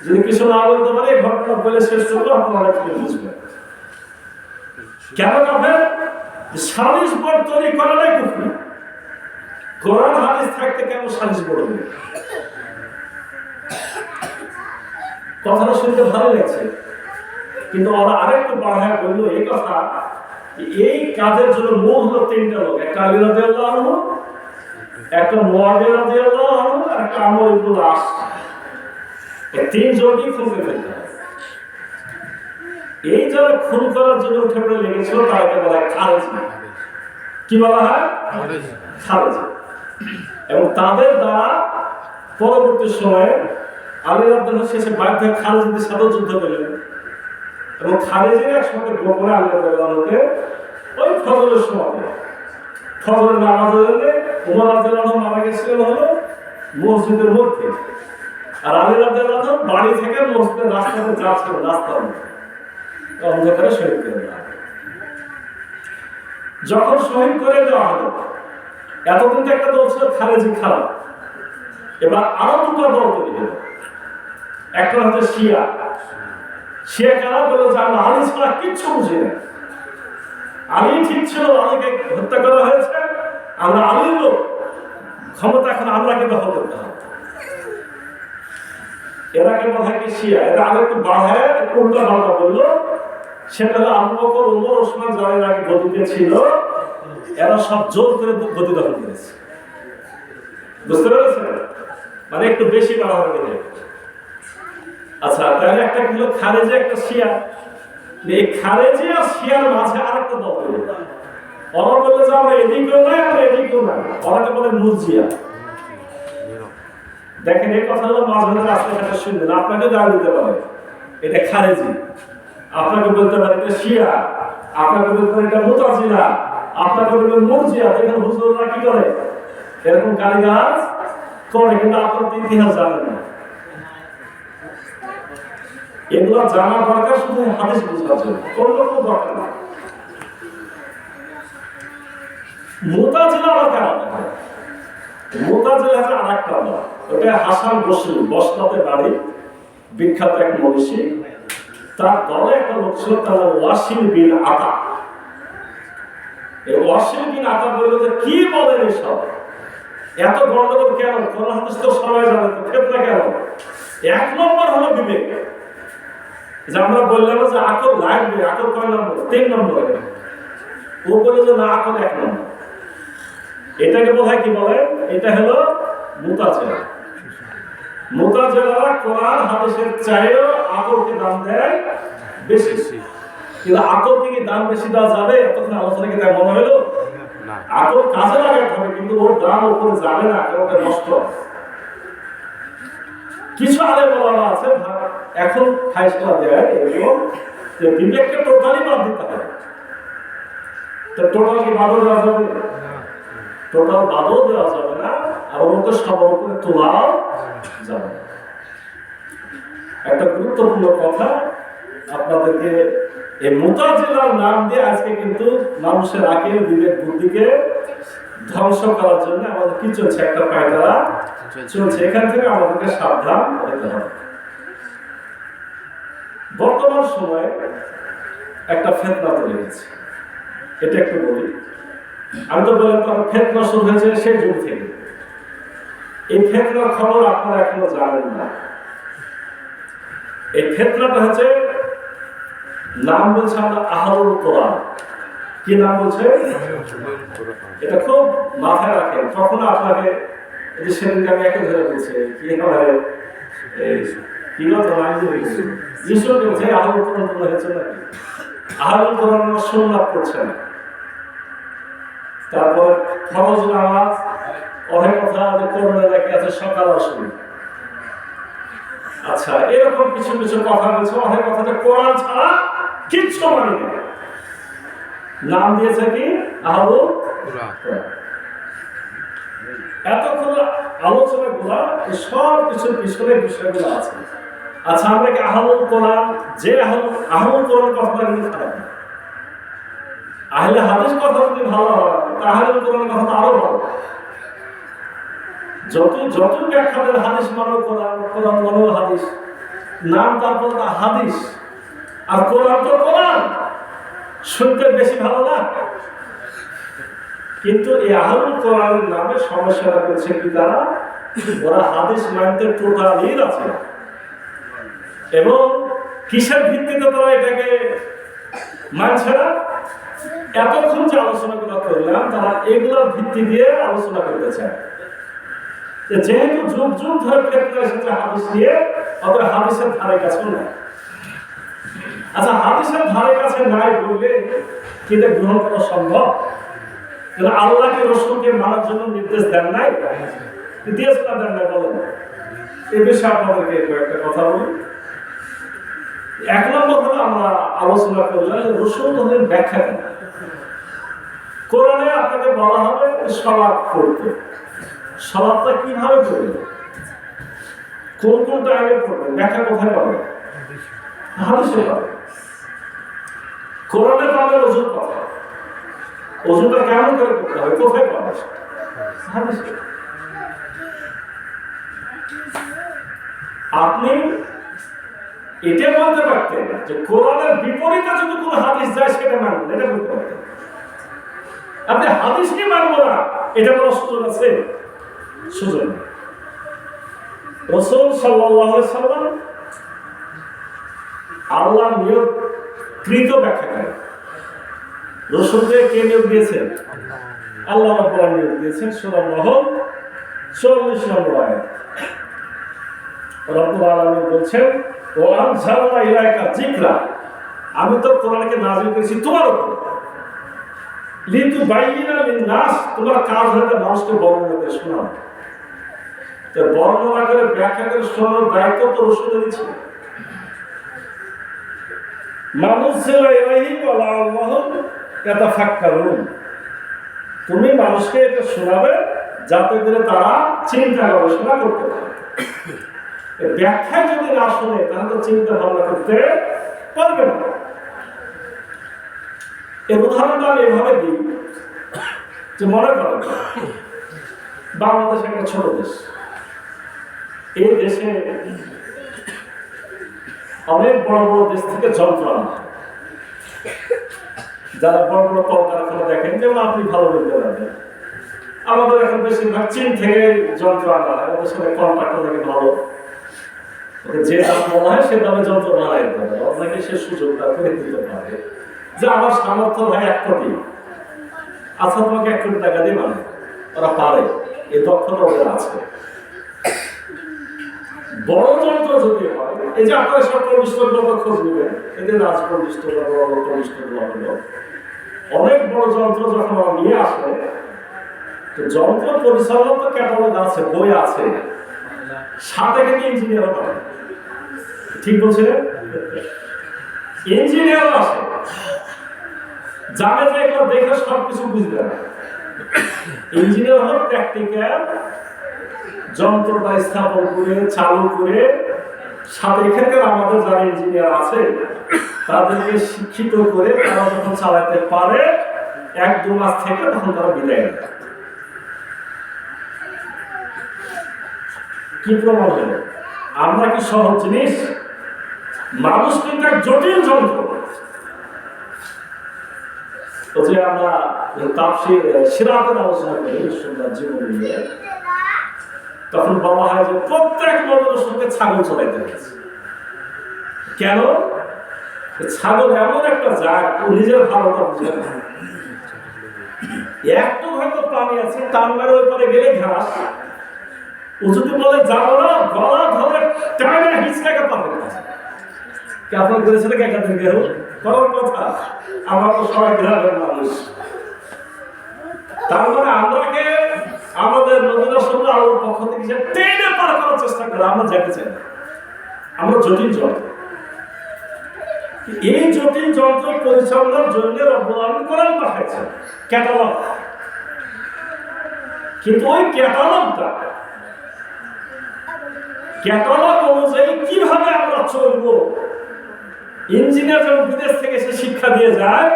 যদি কিছু না বলতে পারে এই ঘটনা বলে শেষ করবো, আপনারা কি বুঝবেন কেন কাফের? সালিশ বোর্ড তৈরি করাটাই কুফরি। কোরআন হাদিস থাকতে কেন সালিশ বোর্ড হবে? কথাটা শুনতে ভালো লাগছে, কিন্তু ওরা আরেকটু বাড়ায় বললো এই কথা, এই কাজের জন্য মূল হলো 3টা লোক, একটা আলী রাদিয়াল্লাহু আনহু, একটা মুআবিয়া রাদিয়াল্লাহু আনহু, আর একটা আমর ইবনে আস। এই তিনজনকেই খুনকে ফেলতে হবে। এই যারা খুন করার জন্য উঠে পড়ে লেগেছিল তাকে বলা হয় খারেজি। কি বলা হয়? খারেজি। এবং তাদের দ্বারা পরবর্তী সময়ে আলী রাদিয়াল্লাহু শেষে বাধ্য হয়ে খারেজিদের সাথেও যুদ্ধ করলেন এবং খারেজিরা একসঙ্গে গোপনে আলী রাদিয়াল্লাহুকে ওই ফজরের সময় ফজরের নামাজের জন্য ওমর রাদিয়াল্লাহু মারা গেছিলেন হলো মসজিদের মধ্যে, আর আলী রাদিয়াল্লাহু বাড়ি থেকে মসজিদের রাস্তাতে যাচ্ছিল, রাস্তার মধ্যে অন্ধকারে শহীদ করে দেওয়া হলো। যখন শহীদ করে দেওয়া হলো, এতদিন তো একটা দল ছিল খারেজি খারাপ, এবার আরো দুটো দল তৈরি হলো। একটা হচ্ছে শিয়া। শিয়া কারা বললো যে আমরা আলী ছাড়া কিচ্ছু বুঝি না, আলী ঠিক ছিল, আলীকে হত্যা করা হয়েছে, আমরা আলীর লোক, ক্ষমতা এখন আমরা কি দখল করতে হবে। এরাকে বলা হয় কি শিয়া। এরা আরো একটু বাড়ায় উল্টা পাল্টা বললো, সেটা হলো আবু বকর, ওমর, ওসমান যারা আগে গদিতে ছিল এরা সব জোর করে গদি দখল করেছে। বুঝতে পেরেছেন? মানে একটু বেশি বাড়ানো গেলে। আচ্ছা, তাহলে একটা হলো খারেজি, একটা শিয়া। এই খারেজি আর শিয়ার মাঝে আরেকটা দল তৈরি। ওরা বললে যে আমরা এদিকেও নাই, আমরা এদিকেও নাই, ওরাকে বলে মুরজিয়া। দেখেন এই কথাগুলো মাঝে মাঝে রাস্তাঘাটে শুনবেন, আপনাকে গালি দিতে পারে এটা খারেজি, আপনাকে বলতে পারে এটা শিয়া, আপনাকে বলতে পারে এটা মুতাজিলা, আপনাকে বলতে মুরজিয়া। দেখেন হুজুররা কি করে এরকম গালিগালাজ করে, কিন্তু আপনার তো ইতিহাস জানেন না। এগুলো জানা দরকার শুধু হাদিস বোঝার জন্য, কোনো কোনো দরকার না। মুতাজিলা আবার কারা? মুতাজিলা হচ্ছে আরেকটা দল। ওটা হাসান বসরি, বসরাতে বাড়ি, বিখ্যাত এক মনীষী। তার দলে একটা লোক ছিল, তার নাম ওয়াসিল বিন আতা। এই ওয়াসিল বিন আতা বলল যে কি বলেন এসব, এত গন্ডগোল কেন? কোরআন হাদিস তো সবাই জানে, তো ফিতনা কেন? এক নম্বর হলো বিবেক। যে আমরা বললাম যে আকল লাগবে, আকল কয় নম্বর? 3 নম্বরে। ও বলে যে না, আকল 1 নম্বর। এটাকে বোঝায় কি বলে? এটা হলো মুতাজিলা। মুতাজিলারা কোরআন হাদিসের চাইও আকলকে দাম দেয় বেশি। কিন্তু আকলকে কি দাম বেশি দেওয়া যাবে? এতক্ষণ আলোচনা কি তাই মনে হলো? আকল কাজে লাগাতে হবে, কিন্তু ওর দাম উপরে যাবে না, কারণ ওটা নষ্ট। কিছু আলেম ওলামা আছে এখন ফাইসলা দেয় এরকম যে বিবেককে টোটালি বাদ দিতে হবে। তো টোটাল কি বাদও দেওয়া যাবে? টোটাল বাদও দেওয়া যাবে না, আর ওকে সবার উপরে তোলাও যাবে না। একটা গুরুত্বপূর্ণ কথা আপনাদেরকে, এই মুতাজিলার নাম দিয়ে আজকে কিন্তু মানুষের আকিল, বিবেক, বুদ্ধিকে ধ্বংস করার জন্য আমাদের কি চলছে? একটা পায়তারা চলছে। এখান থেকে আমাদেরকে সাবধান হতে হবে। বর্তমান সময়ে একটা ফিতনা তৈরি হয়েছে, এটা একটু বলি। আমি তো বললাম তখন ফিতনা শুরু হয়েছে সেই যুগ থেকে। এই ফিতনার খবর আপনারা এখনো জানেন না। এই ফিতনাটা হচ্ছে, নাম বলছে আমরা আহলুল কোরআন। কি নাম বলছে? এটা খুব মাথায় রাখেন। তখন আপনাকে সেদিনকে আমি একে ধরে বলছি কি হয় কি কথা ঈশ্বর বলছে আহলুল কোরআন তোমরা হয়েছে নাকি? আহলুল কোরআন সুন্নাত করছে না। তারপর ফরজ নামাজ, অনেক কথা যে কোরআনে লেখা আছে সকাল আসুন। আচ্ছা, এরকম কিছু কিছু কথা বলছে, অনেক কথাটা কোরআন ছাড়া কিচ্ছু মানে না। নাম দিয়েছে কি আহলুল কোরআন। এতক্ষণ আলোচনা গুলা সব কিছুর পিছনে বিষয়গুলো আছে। আচ্ছা, আমরা কি আহলুল কোরআন, যে আহলুল কোরআন কথাটা কিন্তু খারাপ না, আহলে হাদিস কথা যদি ভালো হয় তাহলে কোরআন কথা আরো ভালো। যত ব্যাখ্যা দেন হাদিস মানো কোরআন, কোরআন মানো হাদিস, নাম তারপর হাদিস, আর কোরআন তো কোরআন, শুনতে বেশি ভালো না। কিন্তু এই আহলুল কোরআনের নামে সমস্যাটা করছে কি, তারা ওরা হাদিস মানতে টোটালি আছে। এবং কিসের ভিত্তিতে তারা এটাকে মানছে না? এতক্ষণ যে আলোচনাগুলো করলাম, তারা এগুলোর ভিত্তি দিয়ে আলোচনা করতে চায়। যেহেতু যুগ যুগ ধরে ফেতনা এসেছে হাদিস নিয়ে, অতএব হাদিসের ধারে কাছে নাই। আচ্ছা, হাদিসের ধারে কাছে নাই বললে কি এটা গ্রহণ করা সম্ভব? আল্লাহকে রসুলকে মানার জন্য নির্দেশ দেন নাই, দিয়েছেন না দেন নাই বলেন? এ বিষয়ে আপনাদেরকে কয়েকটা কথা বলি। এক নম্বর হলো আমরা আলোচনা করলাম রসুল হলেন ব্যাখ্যা কেন। কোরআনে আপনাকে বলা হবে সালাত পড়তে, সালাতটা কিভাবে করবে, কোন কোন টাইমে পড়বে, ব্যাখ্যা কোথায় পাবে? হাদিসে পাবে। কোরআনে পাবে ওযুর কথা, ওযুটা কেমন করে করতে হবে, কোথায় পাবে? হাদিসে। আপনি এটা বলতে পারতেন যে কোরআনের বিপরীতে যদি কোনো হাদিস যায় সেটা মানবেন, এটা বলতে পারতেন। আপনি হাদিসকে মানব না এটা বলার সুযোগ আছে? সুযোগ নেই। রাসূল সাল্লাল্লাহু আলাইহি সাল্লাম আল্লাহর নিয়োগকৃত ব্যাখ্যাকারী। রাসূলকে কে নিয়োগ দিয়েছেন? আল্লাহ রাব্বুল আলামিন নিয়োগ দিয়েছেন। সূরা নহল 40 নম্বর আয়াত রব্বুল আলামিন বলছেন, ওয়া আনজালনা ইলাইকা যিকরা, আমি তো কোরআনকে নাযিল করেছি তোমার উপর, লিতুবাইয়িনা লিন-নাস, তোমার কাজ হলো মানুষকে বর্ণনা করে শোনানো। তো বর্ণনা করে ব্যাখ্যা করে শোনানোর দায়িত্ব তো রাসূলেরই ছিল। মানুষ ইলাইহি ওয়া লাআল্লাহুম ইয়াতাফাক্কারুন, তুমি মানুষকে এটা শোনাবে যাতে করে তারা চিন্তা গবেষণা করতে পারে। ব্যাখ্যা যদি না শুনে তাহলে তো চিন্তা ভাবনা করতে পারবে না। এর উদাহরণটা আমি এভাবে দিই যে মনে করেন বাংলাদেশ একটা ছোট দেশ, এই দেশে অনেক বড় বড় দেশ থেকে যন্ত্র আনা হয়। যারা বড় বড় কলকারখানা দেখেন, যেমন আপনি ভালো বলতে পারবেন, আমাদের এখন বেশিরভাগ চীন থেকে যন্ত্র আনা হয়। ওদের সাথে কন্ট্রাক্টর থেকে ভালো, যে দাম বলা হয় সে দামে যন্ত্র বানাই দিতে পারে, আপনাকে সে সুযোগটা করে দিতে পারে যে আমার সামর্থ্য হয় 1 কোটি, আচ্ছা তোমাকে 1 কোটি টাকা দিয়ে মানে ওরা পারে, এই দক্ষতা ওদের আছে। বড় যন্ত্র যদি হয়, এই যে আপনারা সব প্রতিষ্ঠানগুলো খোঁজ নেবেন, এদের রাজ প্রতিষ্ঠান বড় বড় প্রতিষ্ঠানগুলো হলো অনেক বড় যন্ত্র যখন ওরা নিয়ে আসে, তো যন্ত্র পরিচালনা তো ক্যাটালগ আছে, বই আছে, সাথে কিন্তু ইঞ্জিনিয়ারও পাবে। ঠিক বলছিলেন? ইঞ্জিনিয়ারও আসে, জানে যে এগুলো দেখে সবকিছু বুঝবে না। ইঞ্জিনিয়ার হলো প্র্যাকটিক্যাল, যন্ত্রটা স্থাপন করে চালু করে, সাথে এখানকার আমাদের যারা ইঞ্জিনিয়ার আছে তাদেরকে শিক্ষিত করে তারা যখন চালাতে পারে 1-2 মাস থেকে তখন তারা বিদায় নেয়। কি প্রমাণ হলো? আমরা কি সহজ জিনিস? মানুষ কিন্তু এক জটিল যন্ত্র। তো যে আমরা তাফসীর সিরাতের আলোচনা করি সুন্দর জীবন নিয়ে, তখন বলা হয় যে প্রত্যেক নবীর সঙ্গে ছাগল চলাইতে হয়েছে। কেন? ছাগল এমন একটা জাত, ও নিজের ভালোটা বুঝে না। একটু হয়তো পানি আছে, টানবার ওই পারে গেলে ঘাস, ও যদি বলে যাবো না, গলা ধরে টানে হিচকাকে পাবে না। কি আপনার করেছিল কি একাধিক দেহ করার কথা? আমরা তো সবাই গ্রামের মানুষ, তার মানে আমরাকে আমাদের নবীর সঙ্গে আল্লাহর পক্ষ থেকে যে টেনে পার করার চেষ্টা করে, আমরা যেতে চাই না। আমরা জটিল যন্ত্র। এই জটিল যন্ত্র পরিচালনার জন্য রব্বুল আলামিন কোরআন পাঠাইছেন, ক্যাটালগ। কিন্তু ওই ক্যাটালগ অনুযায়ী কিভাবে আমরা চলবো, ইঞ্জিনিয়ার যখন বিদেশ থেকে এসে শিক্ষা দিয়ে যায়,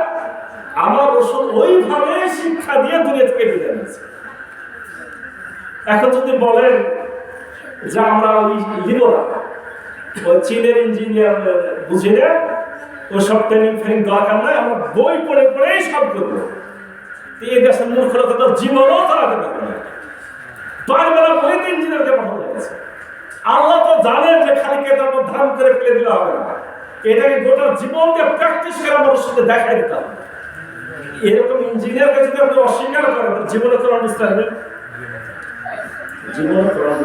আমার রাসূল ওইভাবে শিক্ষা দিয়ে দুনিয়া থেকে বিদায় নিয়েছে। এখন যদি বলেন যে আমরা ওই দিব না, ওই চীনের ইঞ্জিনিয়ার বুঝি না, ওইসব ট্রেনিং ফ্রেনিং দরকার নাই, আমরা বই পড়ে পড়েই সব করবো, এই দেশের মূর্খরা তো জীবনও চালাতে পারবে না। পারবেলা বলে তো ইঞ্জিনিয়ারকে পাঠানো গেছে। আল্লাহ তো জানেন যে খালি কেতাব ধাম করে ফেলে দিলে হবে না, এটাকে গোটা জীবনকে প্র্যাকটিস করে মানুষের সাথে দেখাই দিতে হবে। এরকম ইঞ্জিনিয়ারকে যদি আপনি অস্বীকার করেন, জীবনে তো বুঝতে পারবেন। জীবনে কোরআন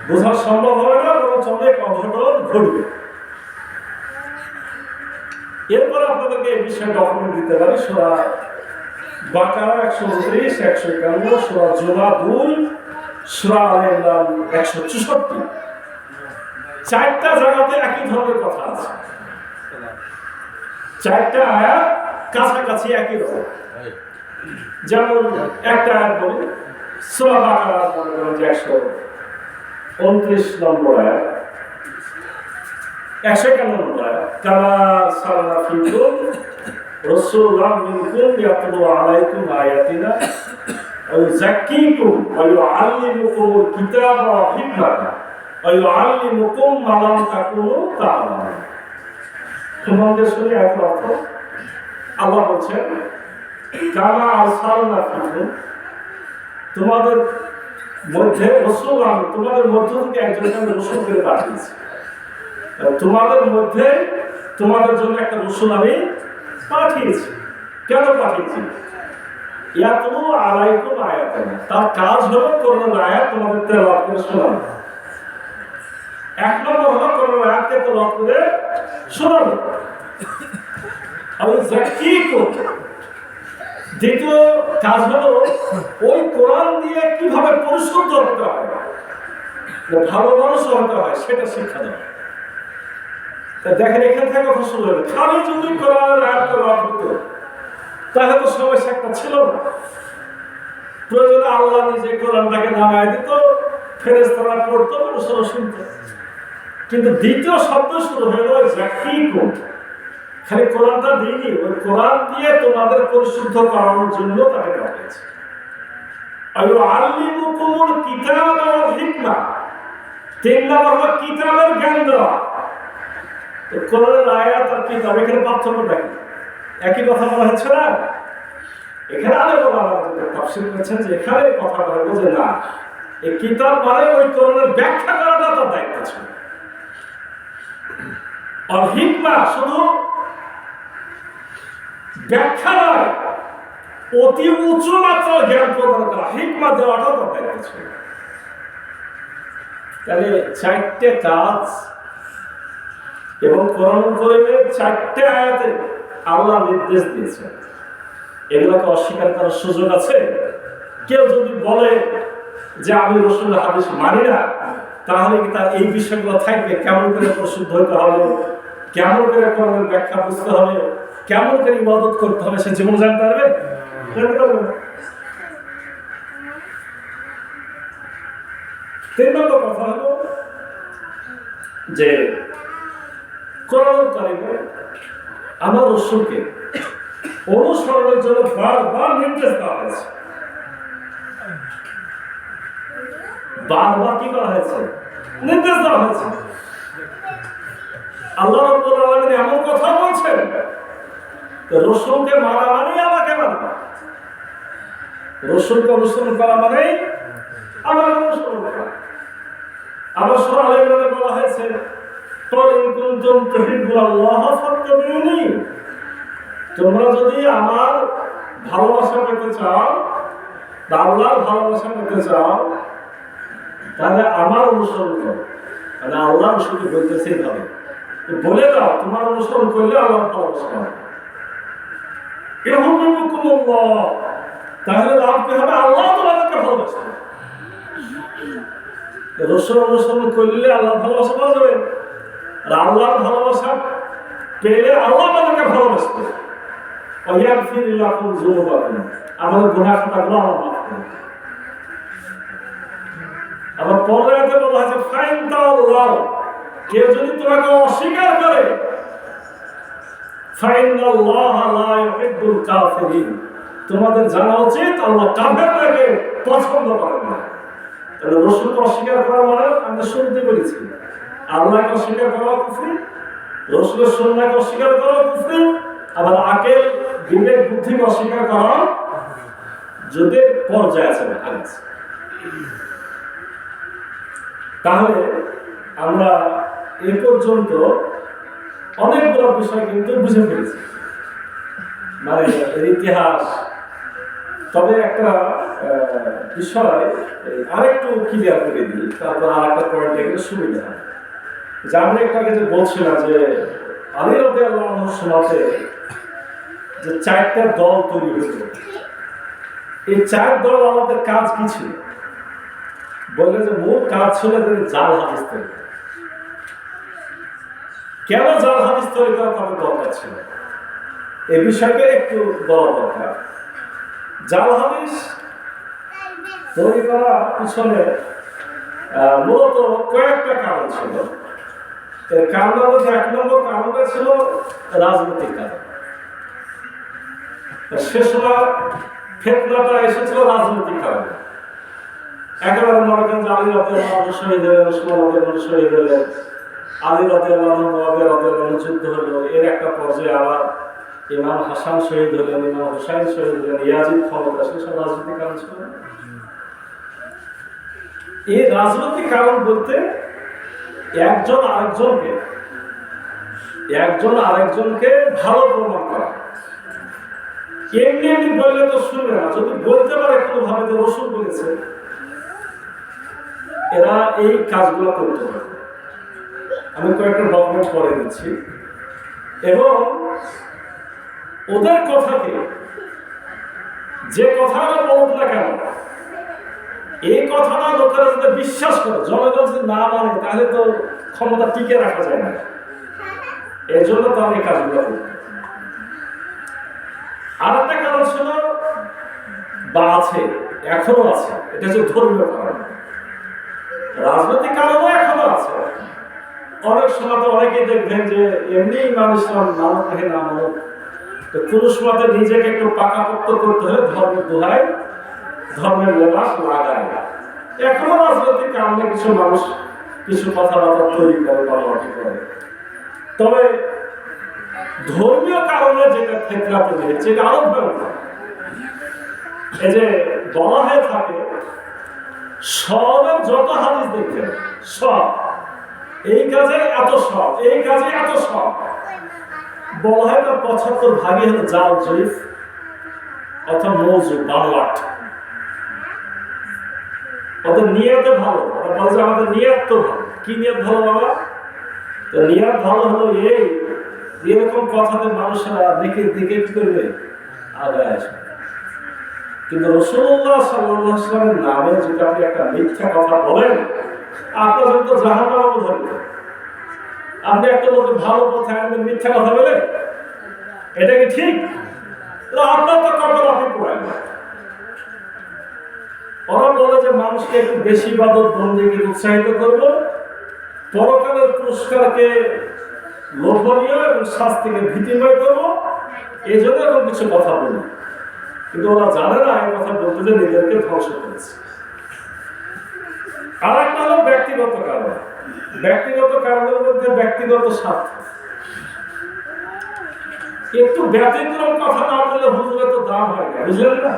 বোঝা সম্ভব হবে না, বরং অনেক অঘটন ঘটবে। এরপরে আপনাদেরকে এই বিষয়ে ডকুমেন্ট দিতে পারি। সূরা বাকারা 129, 151, সূরা জুমা 2, সূরা আলে ইমরান 164। চারটা জায়গাতে একই ধরনের কথা আছে, চারটা আয়াত কাছাকাছি একই রকম। যেমন একটা আয়াত বলি, সূরা বাকারা 129 নম্বর আয়াত, 151 নম্বর আয়াত, কামা সাল্লা ফিকুম রাসূলুল্লাহ মিনকুম ইয়াতলু আলাইকুম আয়াতিনা ওয়া ইউযাক্কিকুম ওয়া ইউআল্লিমুকুমুল কিতাবা ওয়াল হিকমাতা ওয়া ইউআল্লিমুকুম মা লাম তাকুনু তা'লামুন। তোমাদের শুনে এক অর্থ আল্লাহ বলছেন, কামা আরসালনা ফিকুম, তোমাদের মধ্যে রাসূল, আমি তোমাদের মধ্য থেকে একজনকে আমি রাসূল করে পাঠিয়েছি। তোমাদের মধ্যে তোমাদের জন্য একটা রাসূল আমি পাঠিয়েছি। কেন পাঠিয়েছি? ইয়াতলু আলাইকুম আয়াতিনা, তার কাজ হলো কোরআনের আয়াত তোমাদের তেলাওয়াত করে শোনানো। এক নম্বর হলো কোরআনের আয়াতকে তেলাওয়াত করে শোনানো। আর যাক্কিকুম, দ্বিতীয় কাজ হলো ওই কোরআন দিয়ে কিভাবে পরিশুদ্ধ হতে হয়, ভালো মানুষ হতে হয়, সেটা শিক্ষা দেওয়া। দেখেন এখান থেকে কথা শুরু হলো, খালি যদি কোরআনের আয়াত তেলাওয়াত হতো তাহলে তো সমস্যা একটা ছিল না। প্রয়োজনে আল্লাহ নিজে কোরআনটাকে নামায় দিত, ফেরেশতারা পড়তো, মানুষরা শুনতো। কিন্তু দ্বিতীয় শব্দ শুরু হলো যাক্কিকুম, খালি কোরআনটা দিইনি, ওই কোরআন দিয়ে তোমাদের পরিশুদ্ধ করানোর জন্য তাকে পাঠিয়েছে। আর ইউআল্লিমুকুমুল কিতাবা ওয়াল হিকমা, তিন নম্বর হলো কিতাবের জ্ঞান দেওয়া। কোরআনের আয়াত আর কিতাব, এখানে পার্থক্যটা কি? একই কথা বলা হচ্ছে না? এখানে তাফসীর করেছেন যে এখানে কথা বলা বোঝে না, এই কিতাব মানে ওই কোরআনের ব্যাখ্যা করাটা তার দায়িত্ব ছিল। আর হিকমা শুধু ব্যাখ্যা নয়, অতি উঁচু মাত্রার জ্ঞান প্রদান করা, হিকমা দেওয়াটাও তার দায়িত্ব ছিল। তাহলে চারটে কাজ, এবং কোরআন কারীমের চারটে আয়াতে আল্লাহ নির্দেশ দিয়েছেন। এগুলোকে অস্বীকার করার সুযোগ আছে? কেউ যদি বলে যে আমি রাসূলের হাদিস মানি না, তাহলে কি তার এই বিষয়গুলো থাকবে? কেমন করে পরিশুদ্ধ হতে হবে, কেমন করে কোরআনের ব্যাখ্যা বুঝতে হবে, কেমন করে ইবাদত করতে হবে, সে জীবন জানতে পারবে? তিন নম্বর কথা হলো যে কোরআন কারীমে আমার রাসূলকে অনুসরণের জন্য বারবার নির্দেশ দেওয়া হয়েছে। বারবার কি করা হয়েছে? নির্দেশ দেওয়া হয়েছে। আল্লাহ রাব্বুল আলামিন এমন কথা বলছেন, রাসূলকে মানা মানে আমাকে মানা, রাসূলকে অনুসরণ করা মানে আমার অনুসরণ করা। আবার সূরা আলে ইমরানে বলা হয়েছে, কুল ইন কুনতুম তুহিব্বুনাল্লাহ ফাত্তাবিউনি, তোমরা যদি আমার ভালোবাসা পেতে চাও, আল্লাহর ভালোবাসা পেতে চাও, তাহলে আমার অনুসরণ করো। মানে আল্লাহ শুধু বলতেছেই ভাবে, বলে দাও তোমার অনুসরণ করলে আল্লাহর ভালোবাসা হবে। ইউহিব্বুকুমুল্লাহ, তাহলে লাভ কি হবে? আল্লাহ তোমাদেরকে ভালোবাসবে। রাসূল অনুসরণ করলে আল্লাহর ভালোবাসা পাওয়া যাবে, আর আল্লাহর ভালোবাসা পেলে আল্লাহ আমাদেরকে ভালোবাসবে। ওয়াগফির লাকুম যুনুবাকুম, আমাদের গুনাহ খাতাগুলো আল্লাহ মাফ করবে। আবার পরের আয়াতে বলা আছে, ফাইন তাওয়াল্লাহ, কেউ যদি তোমাকে অস্বীকার করে, ফাইনাল্লাহা লা ইউহিব্বুল কাফিরিন, তোমাদের জানা উচিত আল্লাহ কাফেরদেরকে পছন্দ করেন না। তাহলে রাসূলকে অস্বীকার করা মানে আমরা শুনতে পেরেছি, আল্লাহকে অস্বীকার করা কুফরি, রাসূলের সুন্নাহকে অস্বীকার করা কুফরি, আবার আকল বিবেক বুদ্ধিকে অস্বীকার করা যদি পর্যায়ে আছে। তাহলে আমরা এ পর্যন্ত অনেকগুলো বিষয় কিন্তু বুঝে ফেলেছি, মানে এর ইতিহাস। তবে একটা বিষয় আরেকটু ক্লিয়ার করে দিই, তারপর আর একটা পয়েন্ট এখানে সুবিধা হয়। যে আমি একটু আগে যে বলছিলাম যে আলী রাদিয়াল্লাহু আনহুর সময়তে যে 4টা দল তৈরি হয়েছে, এই 4 দল আমাদের কাজ কি ছিল? বললে যে মূল কাজ ছিল যে জাল হাদিস তৈরি করা। কেন জাল হাদিস তৈরি করা তাদের দরকার ছিল, এই বিষয়কে একটু বলা দরকার। জাল হাদিস তৈরি করার পিছনে মূলত কয়েকটা কারণ ছিল। এর কারণের মধ্যে 1 নম্বর কারণটা ছিল রাজনৈতিক কারণ। সে সময় ফিতনাটা এসেছিল রাজনৈতিক কারণে। একেবারে মনে করেন যে আলী রাদিয়াল্লাহু আনহু শহীদ হলেন, ওসমান রাদিয়াল্লাহু আনহু শহীদ হলেন, আলী রাদিয়াল্লাহু আনহু মুআবিয়া রাদিয়াল্লাহু আনহু যুদ্ধ হলো, এর একটা পর্যায়ে আবার ইমাম হাসান শহীদ হলেন, ইমাম হুসাইন শহীদ হলেন, ইয়াজিদ ক্ষমতা, সেসব রাজনৈতিক কারণ ছিল। এই রাজনৈতিক কারণ বলতে একজন আরেকজনকে ভালো প্রমাণ করা। এমনি এমনি বললে তো শুনবে না, যদি বলতে পারে কোনোভাবে যে রাসূল বলেছে, এরা এই কাজগুলো করতে পারে। আমি কয়েকটা ডকুমেন্ট করে দিচ্ছি, এবং ওদের কথাকে যে কথাটা বলুক না কেন, এই কথাটা লোকেরা যদি বিশ্বাস করে, জনগণ যদি না মানে, তাহলে তো ক্ষমতা টিকে রাখা যায় না। এর জন্য তো আমি কাজগুলো করি। আর একটা কারণ ছিল, বা আছে, এখনো আছে, এটা হচ্ছে ধর্মীয় কারণ। রাজনৈতিক কারণও এখনো আছে। অনেক সময় তো অনেকেই দেখবেন যে এমনি মানুষ নামক থেকে না মানুষ, তো কোনো সময় নিজেকে একটু পাকাপোক্ত করতে হলে ধর্মের দোহায় ধর্মের লেবাস লাগায়। এখনো রাজনৈতিক কারণে কিছু মানুষ কিছু কথাবার্তা তৈরি করে, বলাবলি করে। তবে ধর্মীয় কারণে যেটা ফিতনা তৈরি হচ্ছে, এটা আরো ভয়ঙ্কর। এই যে বলা হয়ে থাকে, সবের যত হাদিস দেখবেন, সব এই কাজে এত সব, এই কাজে এত সব, বলা হয় তার 75 ভাগই হলো জাল জয়ীফ অথবা মৌজু, বানোয়াট। ওদের নিয়তে ভালো, ওরা বলে যে আমাদের নিয়ত তো ভালো। কি নিয়ত ভালো বাবা? তো নিয়ত ভালো হলো এই, এরকম কথাতে মানুষেরা দেখে দেখে কি করবে, আগায় আসবে। কিন্তু রাসূলুল্লাহ সাল্লাল্লাহু আলাইহি ওয়াসাল্লামের নামে যদি আপনি একটা মিথ্যা কথা বলেন, আপনার জন্য জাহান্নাম অবধারিত। আপনি একটা লোকের ভালো কথা আনবেন, মিথ্যা কথা বলে, এটা কি ঠিক? আপনার তো কপাল আপনি পোড়ায় না। ওরা বলে যে মানুষকে একটু বেশি ইবাদত বন্দেগীর উৎসাহিত করব, পরকালের পুরস্কারকে লোভনীয় এবং শাস্তিকে ভীতিময় করব, এই জন্য এরকম কিছু কথা বলি। কিন্তু ওরা জানে না এই কথা বলতে যে নিজেদেরকে ধ্বংস করেছে। আর একটা হলো ব্যক্তিগত কারণ। ব্যক্তিগত কারণের মধ্যে ব্যক্তিগত স্বার্থ। একটু ব্যতিক্রম কথা না বললে হুজুরের তো দাম হয় না, বুঝলেন না?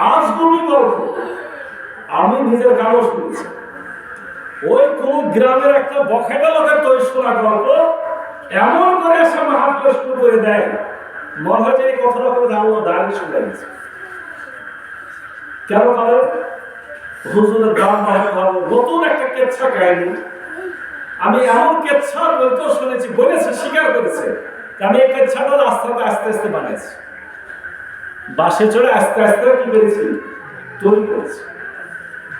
আজ তুমি গল্প আমি নিজের কাগজ শুনেছি, ওই কোন গ্রামের একটা বখেটা লোকের তৈরি শোনা গল্প এমন করে এসে মাহফিল শুরু করে দেয়, মনে হয় যে এই কথাটা করে দাঁড়িয়ে শুনে গেছে। কেন করে? হুজুরের দাম ভালো, নতুন একটা কেচ্ছা কাহিনী। আমি এমন কেচ্ছা বলতেও শুনেছি, বলেছে, স্বীকার করেছে, আমি এই কেচ্ছাটা রাস্তাতে আস্তে আস্তে বানিয়েছি, বাসে চড়ে আস্তে আস্তে কি করেছি, তৈরি করেছি।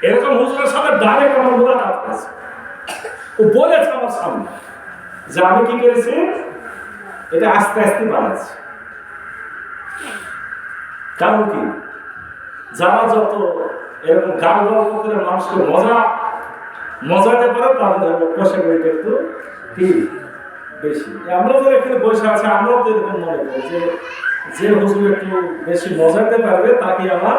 এরকম হুজুরের সাথে ডাইরেক্ট আমার মোলাকাত করেছে। ও বলেছে আমার সামনে যে আমি কি করেছি, এটা আস্তে আস্তে বানাচ্ছি। কারণ কি, যারা যত এরকম গান গল্প করে মানুষকে মজাতে পারে, তাদের পোশাকটা একটু কি বেশি। আমরা যারা এখানে বসে আছি, আমরাও তো এরকম মনে করি যে হুজুর একটু বেশি মজাতে পারবে তাকে আমার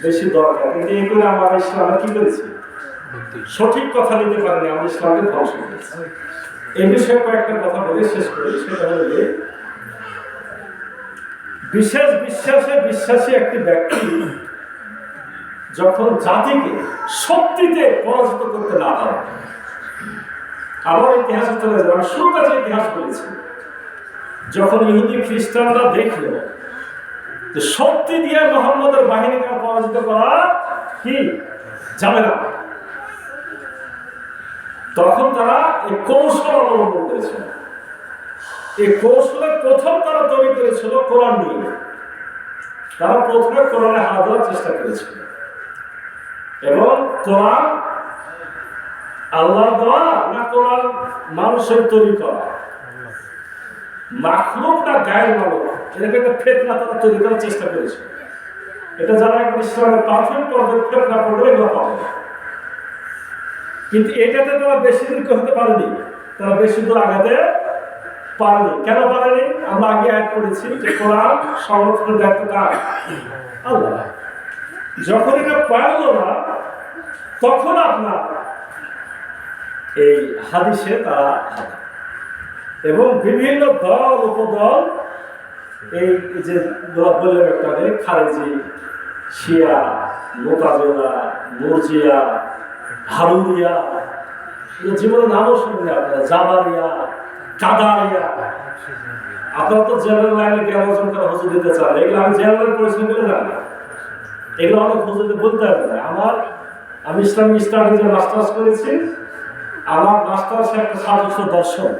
বেশি দরকার। কিন্তু এই করে আমরা ইসলামে কি করেছি, সঠিক কথা নিতে পারিনি, আমরা ইসলামকে ধ্বংস করেছি। এই বিষয়ে কয়েকটা কথা বলে শেষ করি। সেটা হলো বিশেষ বিশ্বাসে বিশ্বাসী একটি ব্যক্তি যখন জাতিকে শক্তিতে পরাজিত করতে না পারে, আবার ইতিহাসে চলে যাবে। আমি শুরুতে যে ইতিহাস বলেছি, যখন ইহুদি খ্রিস্টানরা দেখল যে শক্তি দিয়ে মুহাম্মদের বাহিনীকে পরাজিত করা কি যাবে না। তখন তারা এই কৌশল অবলম্বন করেছিল। এই কৌশলের প্রথম তারা তৈরি করেছিল কোরআন নিয়ে। তারা প্রথমে কোরআনে হাত দেওয়ার চেষ্টা করেছিল এবং কোরআন আল্লাহ দেওয়া না কোরআন মানুষের তৈরি করা, মাখলুক না গায়ের মালুক, এরকম একটা ফিতনা তারা তৈরি করার চেষ্টা করেছে। এটা যারা একবার ইসলামের প্রাথমিক পর্যায়ে ফিতনা পড়বে এগুলো পাবে, কিন্তু এটাতে তারা বেশি দূর হতে পারেনি, তারা বেশি দূর আগাতে পারেনি। কেন পারেনি? আমরা আগে আয়াত করেছি যে কোরআন সংরক্ষণের দায়িত্ব কার? আল্লাহ। যখন এটা পারল না তখন আপনার এই হাদিসে তারা এবং বিভিন্ন দল উপদল এই যে বললেন একটা খারেজি, শিয়া, মুতাজিলা, মুরজিয়া, হারুরিয়া, জীবনের নামও শুনলে আপনারা, জাবারিয়া, কাদারিয়া। আপনারা তো জেনারেল লাইনে জ্ঞান অর্জন করা হুজুর দিতে চান, এগুলো আমি জেনারেল পরিশ্রম করে জানি, এগুলো অনেক হুজুরদের বলতে হবে না। আমি ইসলামিক স্টাডিজে মাস্টার্স করেছি, আমার মাস্টার্সে একটা সাজস্ব দর্শন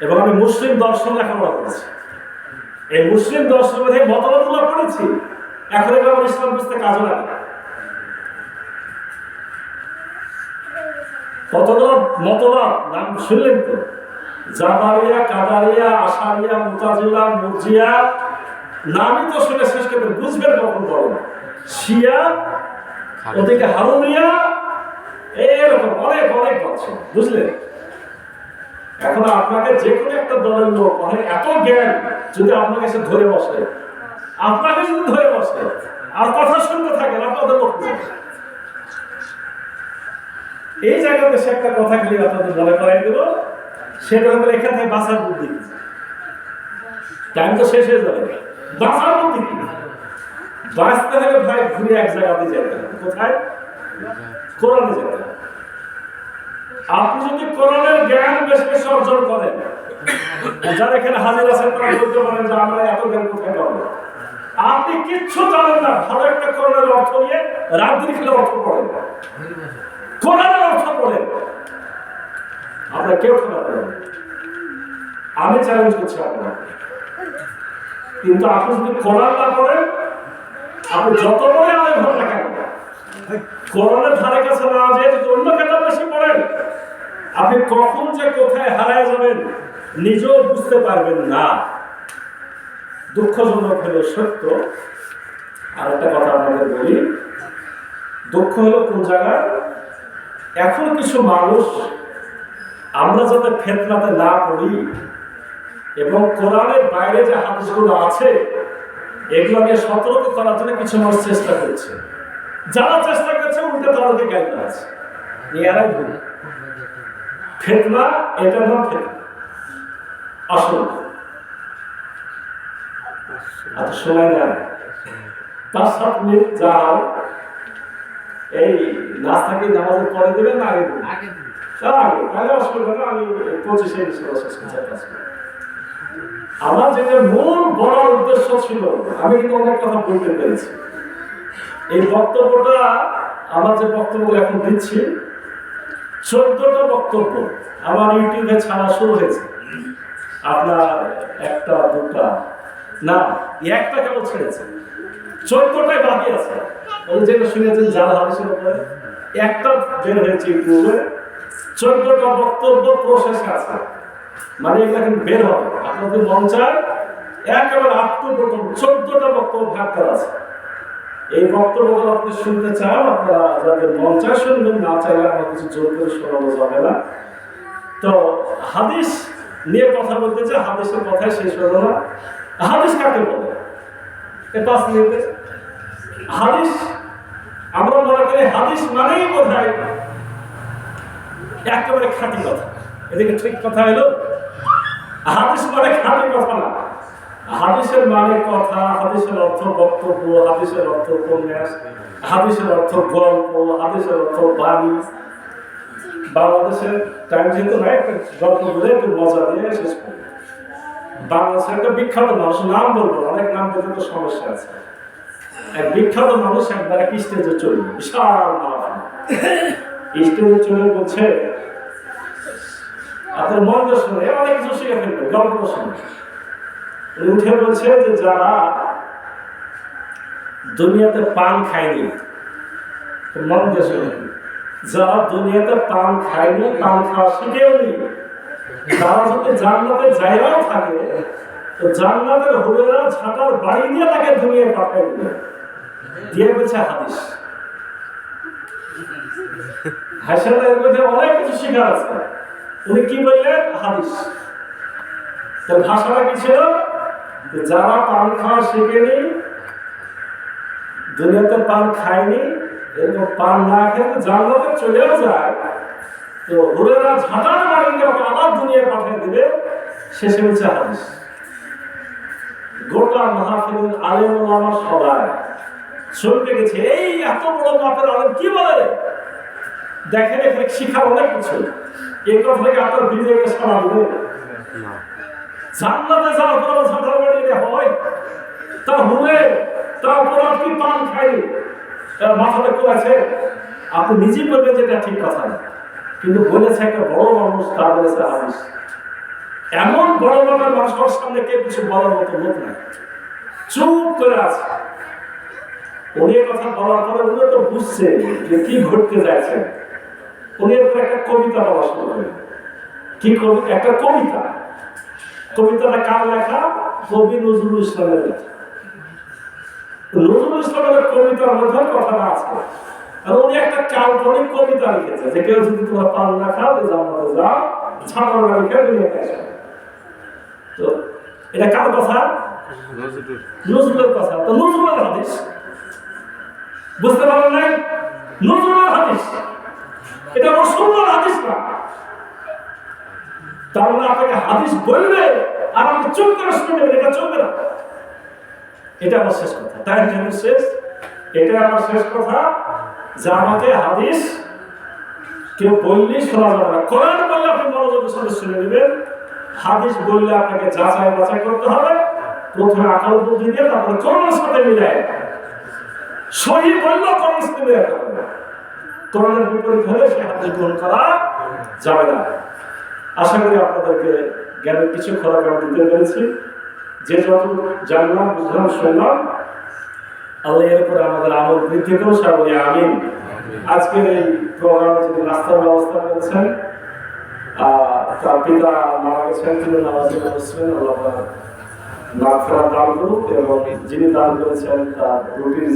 এবং আমি মুসলিম দর্শন লেখাপড়া করেছি। এই মুসলিম দর্শনের মতবাদগুলো পড়েছি, এখন এগুলো আমার ইসলাম বুঝতে কাজে লাগে। কতগুলো মতবাদ নাম শুনলেন তো? জাবারিয়া, কাদারিয়া, আশারিয়া, মুতাজিলা, মুরজিয়া, নামই তো শুনে শেষ করবেন, বুঝবেন কখন বলেন। শিয়া, ওদিকে হারুনিয়া, এরকম অনেক অনেক বলছে, বুঝলেন? এখন আপনাকে যে কোনো একটা দলের লোক অনেক এত জ্ঞান যদি আপনাকে এসে ধরে বসে, আপনাকে যদি ধরে বসে আর কথা শুনতে থাকেন, আপনাদের লোক এই জায়গাতে সে একটা কথা খালি আপনাদের মনে করাই দেব, সেটা হলো এখান থেকে বাঁচার বুদ্ধি। টাইম তো শেষ হয়ে যাবে, বাঁচার বুদ্ধি কি? বাঁচতে হলে ভাই ঘুরে এক জায়গাতে যেতে হবে। কোথায়? কোরআনে যেতে হবে। আপনি যদি কোরআনের জ্ঞান বেশি বেশি অর্জন করেন, যারা এখানে হাজির আছেন তারা বলতে পারেন যে আমরা এত জ্ঞান কোথায় পাবো। আপনি কিচ্ছু জানেন না, ভালো একটা কোরআনের অর্থ নিয়ে রাত্রি খেলে অর্থ পড়েন, কোরআনের অর্থ পড়েন, আপনারা কেউ খেলা করেন। আমি চ্যালেঞ্জ করছি আপনার, কিন্তু আপনি যদি কোরআন না করেন, আপনি যত বড় আলেম হন না কেন, কোরআনের ধারে কাছে না যেয়ে যদি অন্য কেতাব বেশি পড়েন, আপনি কখন যে কোথায় হারায় যাবেন নিজেও বুঝতে পারবেন না। দুঃখজনক হলো সত্য। আর একটা কথা আপনাদের বলি, দুঃখ হলো কোন জায়গায়, এখন কিছু মানুষ আমরা যাতে ফিতনাতে না পড়ি এবং কোরআনের বাইরে যে হাদিসগুলো আছে এগুলো নিয়ে সতর্ক করার জন্য কিছু মানুষ চেষ্টা করছে। যারা চেষ্টা করছে উল্টে তাদেরকে গাইড আছে, এরাই ভুল। ফিতনা এটার নাম ফিতনা। আসুন, এত সময় নেন, 5-7 মিনিট যাও, এই নাস্তাকে নামাজের পরে দেবেন না আগে দেবেন? আগে, তাহলে অসুবিধা না। আমি 25 আমার যেটা মূল বড় উদ্দেশ্য ছিল, আমি কিন্তু অনেক কথা বলতে পেরেছি। এই বক্তব্যটা, আমার যে বক্তব্য এখন দিচ্ছি, 14টা বক্তব্য আমার ইউটিউবে ছাড়া শুরু হয়েছে। আপনার একটা দুটা না, একটা কেবল ছেড়েছে, 14টাই বাকি আছে। ওই যেটা শুনেছেন যারা হাদিসের উপরে, একটা বের হয়েছে ইউটিউবে, 14টা বক্তব্য প্রসেস আছে, মানে এগুলো কিন্তু বের হবে। আপনাদের মন চায় একেবারে আত্মপ্রথম 14টা বক্তব্য ভাগ করা আছে। এই বক্তব্যগুলো আপনি শুনতে চান, আপনারা যাদের মন চায় শুনবেন, না চাইলে আমার কিছু জোর করে শোনানো যাবে না। তো হাদিস নিয়ে কথা বলতে চাই, হাদিসের কথাই শেষ হলো না। হাদিস কাকে বলে? 5 মিনিটে হাদিস আমরা মনে করি হাদিস মানেই বোঝায় একেবারে খাঁটি কথা। এদিকে ঠিক কথা হলো, হাদিস মানে খাঁটি কথা না। হাদিসের মানে কথা, হাদিসের অর্থ বক্তব্য, হাদিসের অর্থ উপন্যাস, হাদিসের অর্থ গল্প, হাদিসের অর্থ বাণী। বাংলাদেশের টাইম যেহেতু নাই, একটা গল্প বলে একটু মজা দিয়ে শেষ করি। বাংলাদেশের একটা বিখ্যাত মানুষ, নাম বলবো, অনেক নাম বলতে তো সমস্যা আছে। এক বিখ্যাত মানুষ একবার এক স্টেজে চলল, বিশাল স্টেজে চলে বলছে, আপনার মন শুনে অনেক কিছু শিখে ফেলবে, গল্প শুনে উঠে বলছে যে যারা দুনিয়াতে পান খায়নি, মন শুনে, যারা দুনিয়াতে পান খায়নি, পান খাওয়া শিখেওনি, তারা যদি জান্নাতে জায়গাও থাকে তো জান্নাতের হুরেরা ঝাঁটার বাড়ি দিয়ে তাকে দুনিয়ায় পাঠায় দিবে, দিয়ে বলছে হাদিস। হাসান এর মধ্যে অনেক কিছু শিখার আছে। উনি কি বললেন? হাদিস। তার ভাষাটা কি ছিল? যারা পান খাওয়া শিখেনি, দুনিয়াতে পান খায়নি, এরকম পান না খেয়ে জান্নাতে চলেও যায়, তো হুরেরা ঝাঁটার বাড়ি দিয়ে আবার দুনিয়ায় পাঠিয়ে দিবে, শেষে হচ্ছে হাদিস। গোটা মাহফিলের আলেম ওলামা সবাই চলতে গেছে, এই এত বড় মাপের আলেম কি বলে, দেখেন এখানে শিখার অনেক কিছু, এই কথা থেকে আপনার বিজয়কে সারা দিবে। জান্নাতে যাওয়ার পর ঝাঁটার বাড়ি দিয়ে হয়, তা হুরে তারপর আপনি পান খাইনি, মাথাটা করেছে, আপনি নিজেই বলবেন যে এটা ঠিক কথা না, কিন্তু বলেছে একটা বড় মানুষ, তা বলেছে হাদিস। এমন বড় মাপের মানুষের সামনে কে কিছু বলার মতো লোক নাই, চুপ করে আছে। উনি কথা বলার পরে উনি তো বুঝছে যে কি ঘটতে যাচ্ছে। উনি এরপর একটা কবিতা বলা শুরু করেন। কি কবিতা? একটা কবিতা। কবিতাটা কার লেখা? কবি নজরুল ইসলামের লেখা। নজরুল ইসলামের কবিতার মধ্যে কথাটা আছে, আর উনি একটা কাল্পনিক কবিতা লিখেছে যে কেউ যদি তোমার পান না খাও জান্নাতে যাও, ছাড়ার বাড়ি খেয়ে দুনিয়াতে আসো। তো এটা কার কথা? নজরুলের কথা। তো নজরুলের হাদিস বুঝতে পারেন নাই? নজরুলের হাদিস, এটা রাসূলুল্লাহর হাদিস না। তার মানে আপনাকে হাদিস বলবে আর আপনি চুপ করে শুনে নেবেন, এটা চলবে না। এটা আমার শেষ কথা। তাই জন্য শেষ, এটা আমার শেষ কথা যে আমাকে হাদিস কেউ বললে শোনা যাবে না। কোরআন বললে আপনি মনোযোগের সাথে শুনে নেবেন, হাদিস বললে আপনাকে যাচাই বাছাই করতে হবে। প্রথমে আকল বুদ্ধি দিয়ে তারপরে কোরআনের সাথে মিলায়, সহি বললেও কোরআনের সাথে মিলাতে হবে। কোরআনের বিপরীত হলে সে হাদিস গ্রহণ করা যাবে না। আশা করি আপনাদেরকে জ্ঞানের কিছু খোরাক আমি দিতে পেরেছি। যে যতটুকু জানলাম, বুঝলাম, শুনলাম, আল্লাহ এর উপরে আমাদের আমল বৃদ্ধি করুন, সবাই বলি আমিন। আজকের এই প্রোগ্রামে যিনি নাস্তার ব্যবস্থা করেছেন, তার পিতা মারা গেছেন, তিনি নামাজি মুসলিম, আল্লাহ মাগফিরাত দান করুন, এবং যিনি দান করেছেন তার রুটির